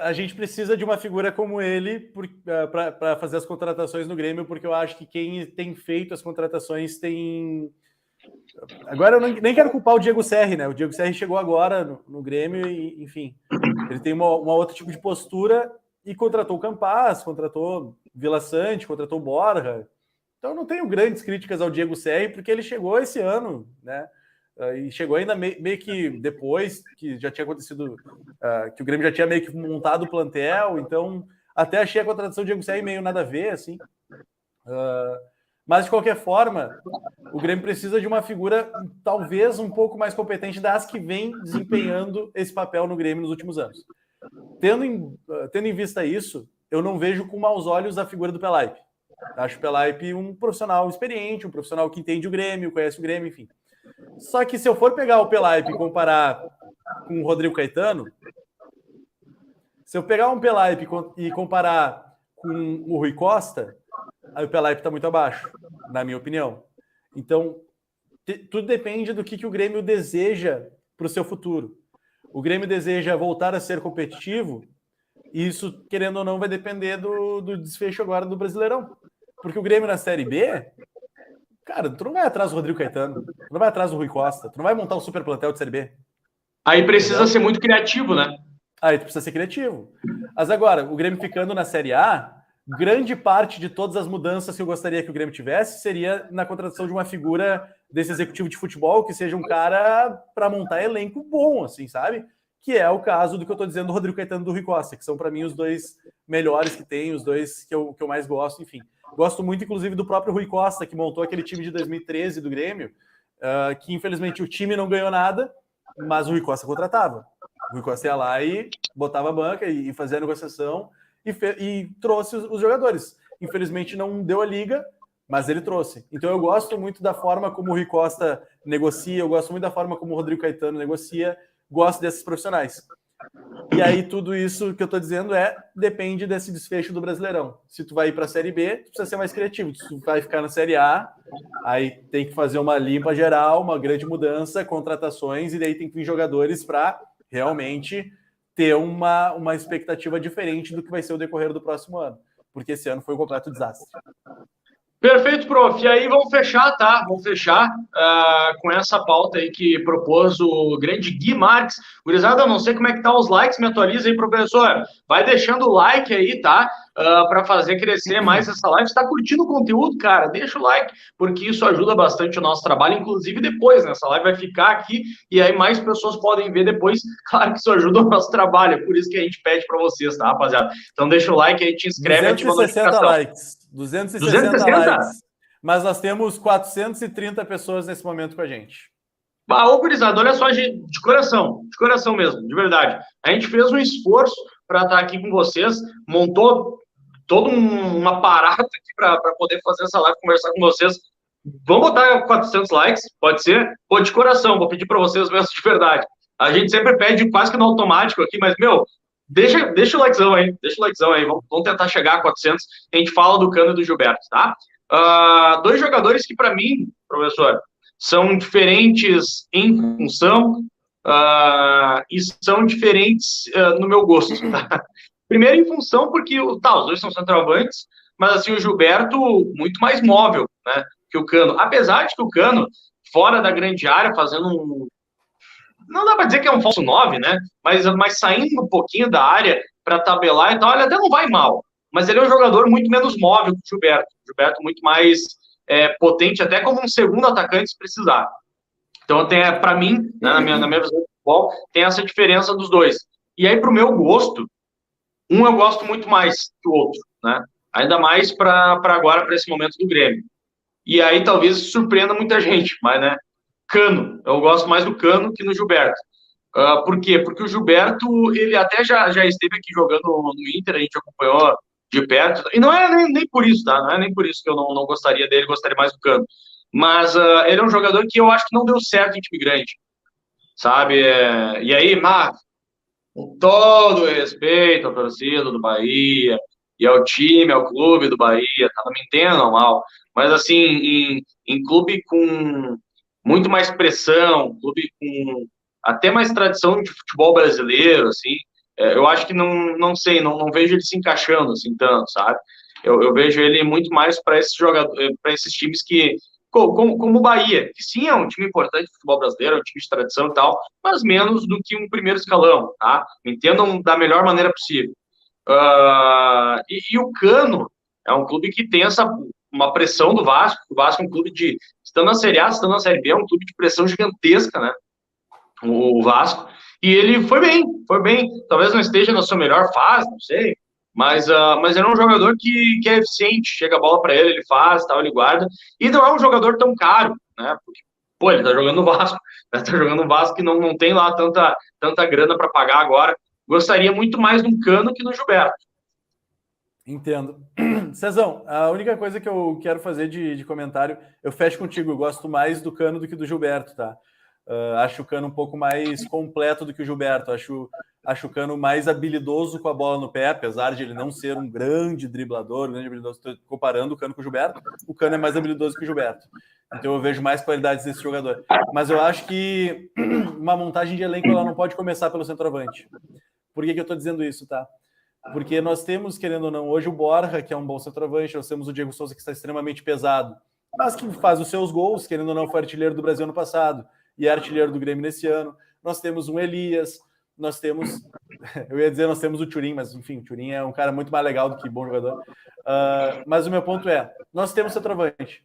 A gente precisa de uma figura como ele para fazer as contratações no Grêmio, porque eu acho que quem tem feito as contratações tem... Agora eu nem quero culpar o Diego Serri, né? O Diego Serri chegou agora no Grêmio e, enfim, ele tem uma outro tipo de postura e contratou o Campaz, contratou Vila Sante, contratou o Borja. Então eu não tenho grandes críticas ao Diego Serri, porque ele chegou esse ano, né? E chegou ainda meio que depois que já tinha acontecido, que o Grêmio já tinha meio que montado o plantel, então até achei a contratação do Diego Serri meio nada a ver, assim. Mas, de qualquer forma, o Grêmio precisa de uma figura talvez um pouco mais competente das que vem desempenhando esse papel no Grêmio nos últimos anos. Tendo em vista isso, eu não vejo com maus olhos a figura do Pelaipe. Acho o Pelaipe um profissional experiente, um profissional que entende o Grêmio, conhece o Grêmio, enfim. Só que se eu for pegar o Pelaip e comparar com o Rodrigo Caetano, se eu pegar um Pelaip e comparar com o Rui Costa, aí o Pelaip está muito abaixo, na minha opinião. Então, tudo depende do que o Grêmio deseja para o seu futuro. O Grêmio deseja voltar a ser competitivo, e isso, querendo ou não, vai depender do desfecho agora do Brasileirão. Porque o Grêmio na Série B, cara, tu não vai atrás do Rodrigo Caetano, tu não vai atrás do Rui Costa, tu não vai montar um super plantel de Série B. Aí precisa ser muito criativo, né? Aí tu precisa ser criativo. Mas agora, o Grêmio ficando na Série A, grande parte de todas as mudanças que eu gostaria que o Grêmio tivesse seria na contratação de uma figura desse executivo de futebol que seja um cara para montar elenco bom, assim, sabe? Que é o caso do que eu tô dizendo do Rodrigo Caetano e do Rui Costa, que são para mim os dois melhores que tem, os dois que eu mais gosto, enfim. Gosto muito, inclusive, do próprio Rui Costa, que montou aquele time de 2013 do Grêmio, que infelizmente o time não ganhou nada, mas o Rui Costa contratava. O Rui Costa ia lá e botava a banca e fazia a negociação e trouxe os jogadores. Infelizmente não deu a liga, mas ele trouxe. Então eu gosto muito da forma como o Rui Costa negocia, eu gosto muito da forma como o Rodrigo Caetano negocia, gosto desses profissionais. E aí tudo isso que eu tô dizendo depende desse desfecho do Brasileirão. Se tu vai ir para a Série B, tu precisa ser mais criativo. Se tu vai ficar na Série A, aí tem que fazer uma limpa geral, uma grande mudança, contratações, e daí tem que vir jogadores para realmente ter uma expectativa diferente do que vai ser o decorrer do próximo ano. Porque esse ano foi um completo desastre. Perfeito, prof. E aí vamos fechar, tá? Vamos fechar com essa pauta aí que propôs o grande Gui Marques. Gurizada, eu não sei como é que tá os likes, me atualiza aí, professor. Vai deixando o like aí, tá? Para fazer crescer mais essa live. Se tá curtindo o conteúdo, cara, deixa o like, porque isso ajuda bastante o nosso trabalho, inclusive depois, né? Essa live vai ficar aqui e aí mais pessoas podem ver depois. Claro que isso ajuda o nosso trabalho, é por isso que a gente pede para vocês, tá, rapaziada? Então deixa o like aí, te inscreve e ativa a notificação. Likes. 260 likes. Mas nós temos 430 pessoas nesse momento com a gente. Ô, gurizada, olha só, de coração mesmo, de verdade. A gente fez um esforço para estar aqui com vocês, montou todo um aparato aqui para poder fazer essa live, conversar com vocês. Vamos botar 400 likes, pode ser? Pô, de coração, vou pedir para vocês mesmo, de verdade. A gente sempre pede quase que no automático aqui, mas, meu, deixa o likezão aí, vamos tentar chegar a 400. A gente fala do Cano e do Gilberto, tá? Dois jogadores que, para mim, professor, são diferentes em função e são diferentes no meu gosto. Tá? Primeiro em função porque os dois são centroavantes, mas assim, o Gilberto muito mais móvel, né, que o Cano. Apesar de que o Cano, fora da grande área, fazendo não dá para dizer que é um falso 9, né? Mas saindo um pouquinho da área para tabelar e tal, ele até não vai mal. Mas ele é um jogador muito menos móvel que o Gilberto. O Gilberto muito mais potente, até como um segundo atacante se precisar. Então, para mim, né, na minha visão de futebol, tem essa diferença dos dois. E aí, para o meu gosto, um eu gosto muito mais que o outro, né? Ainda mais para agora, para esse momento do Grêmio. E aí talvez surpreenda muita gente, mas, né? Cano, eu gosto mais do Cano que no Gilberto. Por quê? Porque o Gilberto, ele até já esteve aqui jogando no Inter, a gente acompanhou de perto, e não é nem por isso, tá? Não é nem por isso que eu não gostaria dele, gostaria mais do Cano. Mas ele é um jogador que eu acho que não deu certo em time grande, sabe? E aí, com todo o respeito à torcida do Bahia, e ao time, ao clube do Bahia, tá? Não me entendam mal, mas assim, em clube com muito mais pressão, clube com até mais tradição de futebol brasileiro, assim, eu acho que não sei, não vejo ele se encaixando assim tanto, sabe? Eu vejo ele muito mais para esses jogadores, para esses times que como o Bahia, que sim é um time importante do futebol brasileiro, é um time de tradição e tal, mas menos do que um primeiro escalão, tá? Me entendam da melhor maneira possível. E o Cano é um clube que tem uma pressão do Vasco. O Vasco é um clube estando na Série A, estando na Série B, é um clube de pressão gigantesca, né? O Vasco. E ele foi bem. Talvez não esteja na sua melhor fase, não sei. Mas ele é um jogador que é eficiente. Chega a bola para ele faz, tal, ele guarda. E não é um jogador tão caro, né? Porque, pô, ele tá jogando no Vasco. Né? Tá jogando no Vasco que não tem lá tanta grana para pagar agora. Gostaria muito mais do Cano que do Gilberto. Entendo. Cezão, a única coisa que eu quero fazer de comentário, eu fecho contigo, eu gosto mais do Cano do que do Gilberto, tá? Acho o Cano um pouco mais completo do que o Gilberto, acho o Cano mais habilidoso com a bola no pé, apesar de ele não ser um grande driblador, comparando o Cano com o Cano é mais habilidoso que o Gilberto. Então eu vejo mais qualidades desse jogador. Mas eu acho que uma montagem de elenco ela não pode começar pelo centroavante. Por que eu tô dizendo isso, tá? Porque nós temos, querendo ou não, hoje o Borja, que é um bom centroavante, nós temos o Diego Souza, que está extremamente pesado, mas que faz os seus gols, querendo ou não, foi artilheiro do Brasil ano passado e é artilheiro do Grêmio nesse ano. Nós temos um Elias, nós temos... Eu ia dizer nós temos o Thurim, mas enfim, o Thurim é um cara muito mais legal do que bom jogador. Mas o meu ponto é, nós temos centroavante,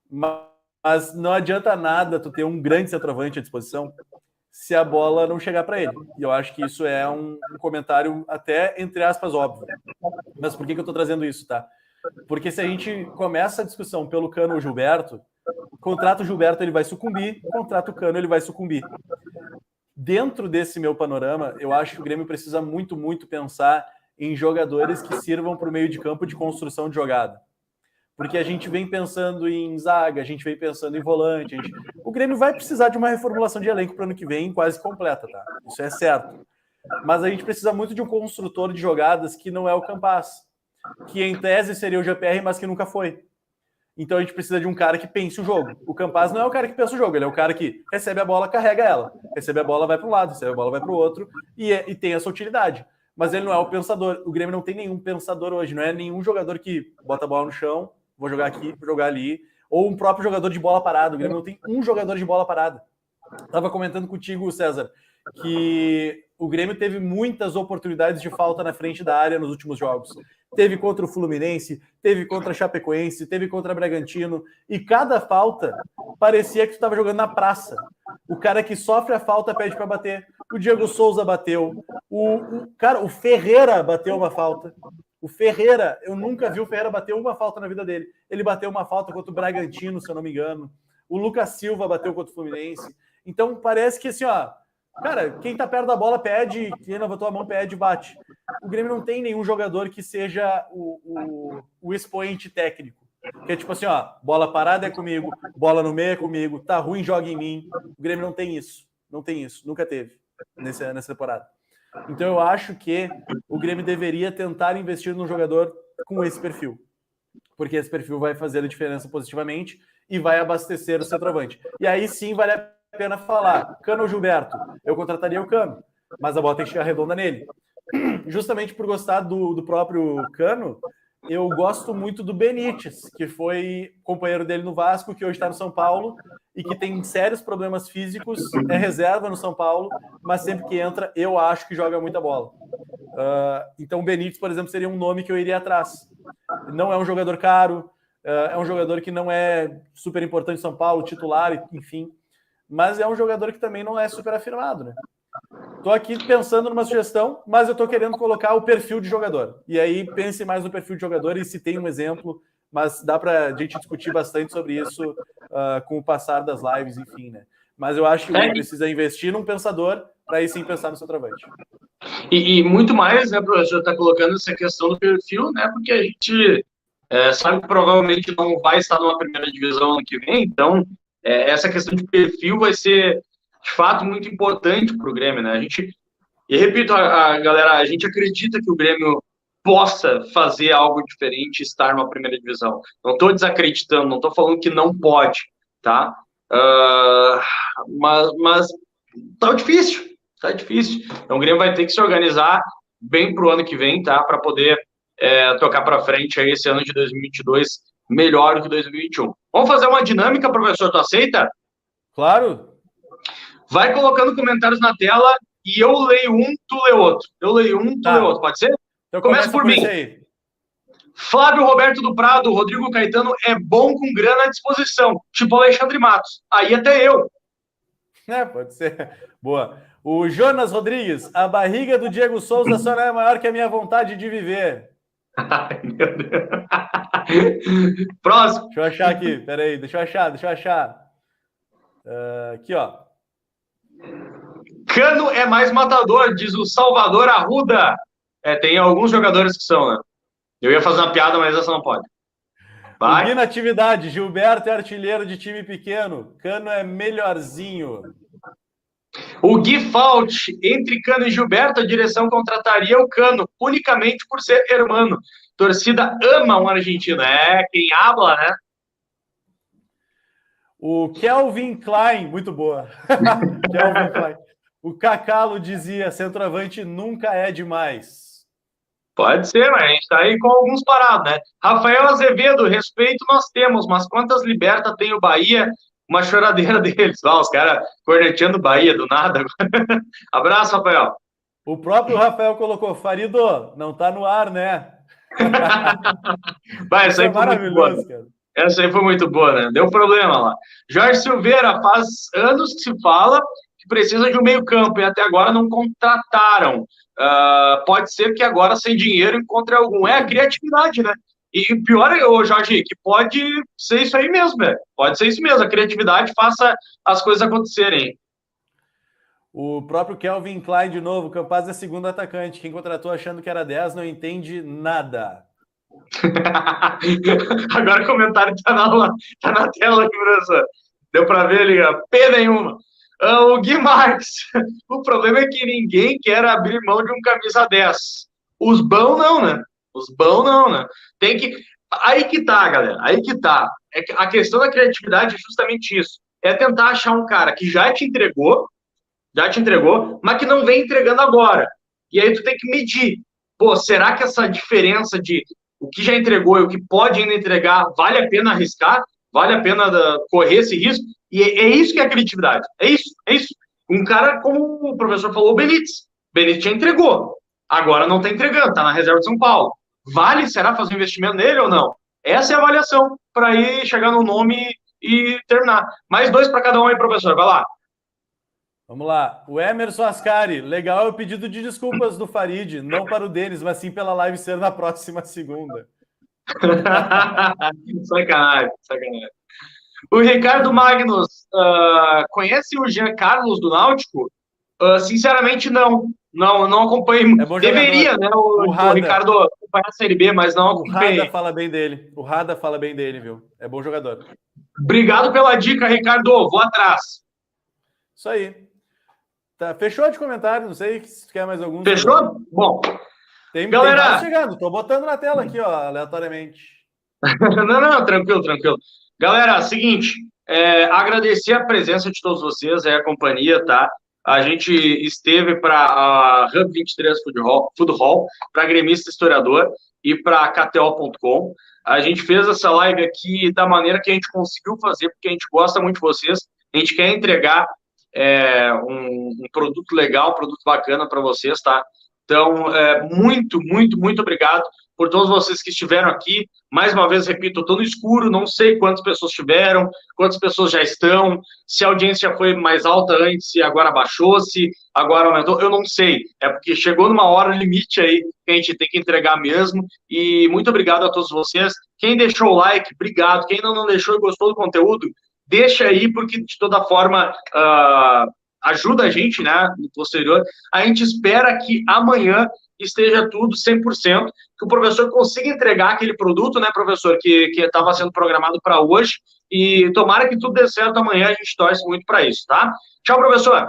mas não adianta nada tu ter um grande centroavante à disposição se a bola não chegar para ele. E eu acho que isso é um comentário até, entre aspas, óbvio. Mas por que eu estou trazendo isso, tá? Porque se a gente começa a discussão pelo Cano ou Gilberto, contrato o Gilberto ele vai sucumbir, contrato o Cano ele vai sucumbir. Dentro desse meu panorama, eu acho que o Grêmio precisa muito, muito pensar em jogadores que sirvam para o meio de campo de construção de jogada. Porque a gente vem pensando em zaga, a gente vem pensando em volante. O Grêmio vai precisar de uma reformulação de elenco para o ano que vem quase completa, tá? Isso é certo. Mas a gente precisa muito de um construtor de jogadas que não é o Campaz, que em tese seria o GPR, mas que nunca foi. Então a gente precisa de um cara que pense o jogo. O Campaz não é o cara que pensa o jogo, ele é o cara que recebe a bola, carrega ela. Recebe a bola, vai para um lado, recebe a bola, vai para o outro, e tem essa utilidade. Mas ele não é o pensador. O Grêmio não tem nenhum pensador hoje, não é nenhum jogador que bota a bola no chão, vou jogar aqui, vou jogar ali, ou um próprio jogador de bola parada. O Grêmio não tem um jogador de bola parada. Estava comentando contigo, César, que o Grêmio teve muitas oportunidades de falta na frente da área nos últimos jogos. Teve contra o Fluminense, teve contra a Chapecoense, teve contra o Bragantino, e cada falta parecia que tu estava jogando na praça. O cara que sofre a falta pede para bater. O Diego Souza bateu. O Ferreira bateu uma falta. O Ferreira, eu nunca vi o Ferreira bater uma falta na vida dele. Ele bateu uma falta contra o Bragantino, se eu não me engano. O Lucas Silva bateu contra o Fluminense. Então parece que assim, ó, cara, quem tá perto da bola pede, quem levantou a mão pede, bate. O Grêmio não tem nenhum jogador que seja o expoente técnico. Que é tipo assim, ó, bola parada é comigo, bola no meio é comigo, tá ruim, joga em mim. O Grêmio não tem isso. Não tem isso. Nunca teve nessa temporada. Então eu acho que o Grêmio deveria tentar investir num jogador com esse perfil. Porque esse perfil vai fazer a diferença positivamente e vai abastecer o centroavante. E aí sim vale a pena falar, Cano ou Gilberto? Eu contrataria o Cano, mas a bola tem que chegar redonda nele. Justamente por gostar do próprio Cano, eu gosto muito do Benítez, que foi companheiro dele no Vasco, que hoje está no São Paulo e que tem sérios problemas físicos, é reserva no São Paulo, mas sempre que entra, eu acho que joga muita bola. Então o Benítez, por exemplo, seria um nome que eu iria atrás. Não é um jogador caro, é um jogador que não é super importante em São Paulo, titular, enfim, mas é um jogador que também não é super afirmado, né? Tô aqui pensando numa sugestão, mas eu tô querendo colocar o perfil de jogador. E aí pense mais no perfil de jogador e se tem um exemplo, mas dá pra gente discutir bastante sobre isso com o passar das lives, enfim, né? Mas eu acho que o precisa investir num pensador para aí sim pensar no centroavante. E muito mais, né, professor, tá colocando essa questão do perfil, né, porque a gente sabe que provavelmente não vai estar numa primeira divisão ano que vem, então essa questão de perfil vai ser de fato muito importante para o Grêmio, né? E repito, galera, a gente acredita que o Grêmio possa fazer algo diferente e estar numa primeira divisão. Não estou desacreditando, não estou falando que não pode, tá? Mas tá difícil, tá difícil. Então o Grêmio vai ter que se organizar bem para o ano que vem, tá? Para poder tocar para frente aí esse ano de 2022 melhor do que 2021. Vamos fazer uma dinâmica, professor, tu aceita? Claro. Vai colocando comentários na tela e eu leio um, tu lê outro. Eu leio um, tu lê outro. Pode ser? Então começa por mim. Aí. Flávio Roberto do Prado, Rodrigo Caetano é bom com grana à disposição. Tipo Alexandre Matos. Aí até eu. Pode ser. Boa. O Jonas Rodrigues, a barriga do Diego Souza só não é maior que a minha vontade de viver. Ai, meu Deus. Próximo. Deixa eu achar aqui, peraí, deixa eu achar. Aqui, ó. Cano é mais matador, diz o Salvador Arruda. Tem alguns jogadores que são, né? Eu ia fazer uma piada, mas essa não pode. O Gui na atividade, Gilberto é artilheiro de time pequeno, Cano é melhorzinho. O Gui Falt, entre Cano e Gilberto, a direção contrataria o Cano, unicamente por ser hermano. Torcida ama um argentino. Quem habla, né? O Kelvin Klein, muito boa. Kelvin Klein. O Cacalo dizia, centroavante nunca é demais. Pode ser, mas a gente tá aí com alguns parados, né? Rafael Azevedo, respeito nós temos, mas quantas libertas tem o Bahia? Uma choradeira deles. Os caras corneteando o Bahia do nada. Abraço, Rafael. O próprio Rafael colocou, Farido, não tá no ar, né? Isso aí foi maravilhoso, muito boa. Cara. Essa aí foi muito boa, né? Deu problema lá. Jorge Silveira, faz anos que se fala que precisa de um meio campo e até agora não contrataram. Pode ser que agora, sem dinheiro, encontre algum. É a criatividade, né? E pior, Jorge, que pode ser isso aí mesmo, velho. Pode ser isso mesmo. A criatividade faça as coisas acontecerem. O próprio Kelvin Klein, de novo, Campaz é segundo atacante. Quem contratou achando que era 10 não entende nada. Agora o comentário tá na tela aqui, professor. Deu para ver ali, P nenhuma. O Gui Marques. O problema é que ninguém quer abrir mão de um camisa 10. Os bons não, né? Os bons não, né? Tem que... Aí que tá, galera. Aí que tá. A questão da criatividade é justamente isso. É tentar achar um cara que já te entregou, mas que não vem entregando agora. E aí tu tem que medir. Pô, será que essa diferença de o que já entregou e o que pode ainda entregar, vale a pena arriscar? Vale a pena correr esse risco? E é isso que é a criatividade. É isso. Um cara, como o professor falou, o Benítez. Benítez já entregou. Agora não está entregando, está na reserva de São Paulo. Será fazer um investimento nele ou não? Essa é a avaliação para ir chegar no nome e terminar. Mais 2 para cada um aí, professor. Vai lá. Vamos lá. O Emerson Ascari. Legal é o pedido de desculpas do Farid, não para o Denis, mas sim pela live ser na próxima segunda. Sacanagem. O Ricardo Magnus, conhece o Jean Carlos do Náutico? Sinceramente, não. Não acompanhei. Deveria, né? O Ricardo acompanhar a Série B, mas não acompanhei. O Rada fala bem dele. O Rada fala bem dele, viu? É bom jogador. Obrigado pela dica, Ricardo. Vou atrás. Isso aí. Tá, fechou de comentário, não sei se quer mais algum. Fechou? Bom. Galera, tem chegando, tô botando na tela aqui, ó, aleatoriamente. Não, tranquilo. Galera, seguinte, agradecer a presença de todos vocês, a companhia, tá? A gente esteve para a Hub 23 Food Hall, para Gremista Historiador e para KTO.com. A gente fez essa live aqui da maneira que a gente conseguiu fazer, porque a gente gosta muito de vocês, a gente quer entregar um produto legal, um produto bacana para vocês, tá? Então, muito obrigado por todos vocês que estiveram aqui. Mais uma vez, repito, eu estou no escuro, não sei quantas pessoas tiveram, quantas pessoas já estão, se a audiência foi mais alta antes e agora baixou, se agora aumentou, eu não sei. É porque chegou numa hora limite aí que a gente tem que entregar mesmo. E muito obrigado a todos vocês. Quem deixou o like, obrigado. Quem ainda não deixou e gostou do conteúdo, deixa aí, porque de toda forma ajuda a gente, né, no posterior. A gente espera que amanhã esteja tudo 100%, que o professor consiga entregar aquele produto, né, professor, que estava sendo programado para hoje, e tomara que tudo dê certo amanhã, a gente torce muito para isso, tá? Tchau, professor!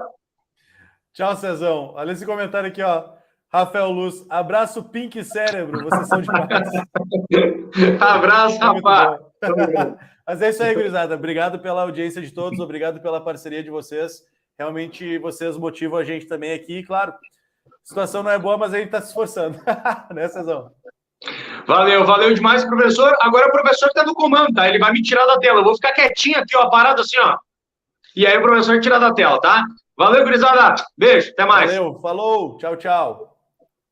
Tchau, Cezão. Olha esse comentário aqui, ó. Rafael Luz, abraço Pink Cérebro, vocês são demais. Abraço, rapaz! Mas é isso aí, gurizada. Obrigado pela audiência de todos, obrigado pela parceria de vocês. Realmente vocês motivam a gente também aqui, claro. A situação não é boa, mas a gente está se esforçando. Né, Cezão? Valeu demais, professor. Agora o professor está no comando, tá? Ele vai me tirar da tela. Eu vou ficar quietinho aqui, ó, parado assim, ó. E aí o professor tira da tela, tá? Valeu, gurizada. Beijo, até mais. Valeu, falou, tchau.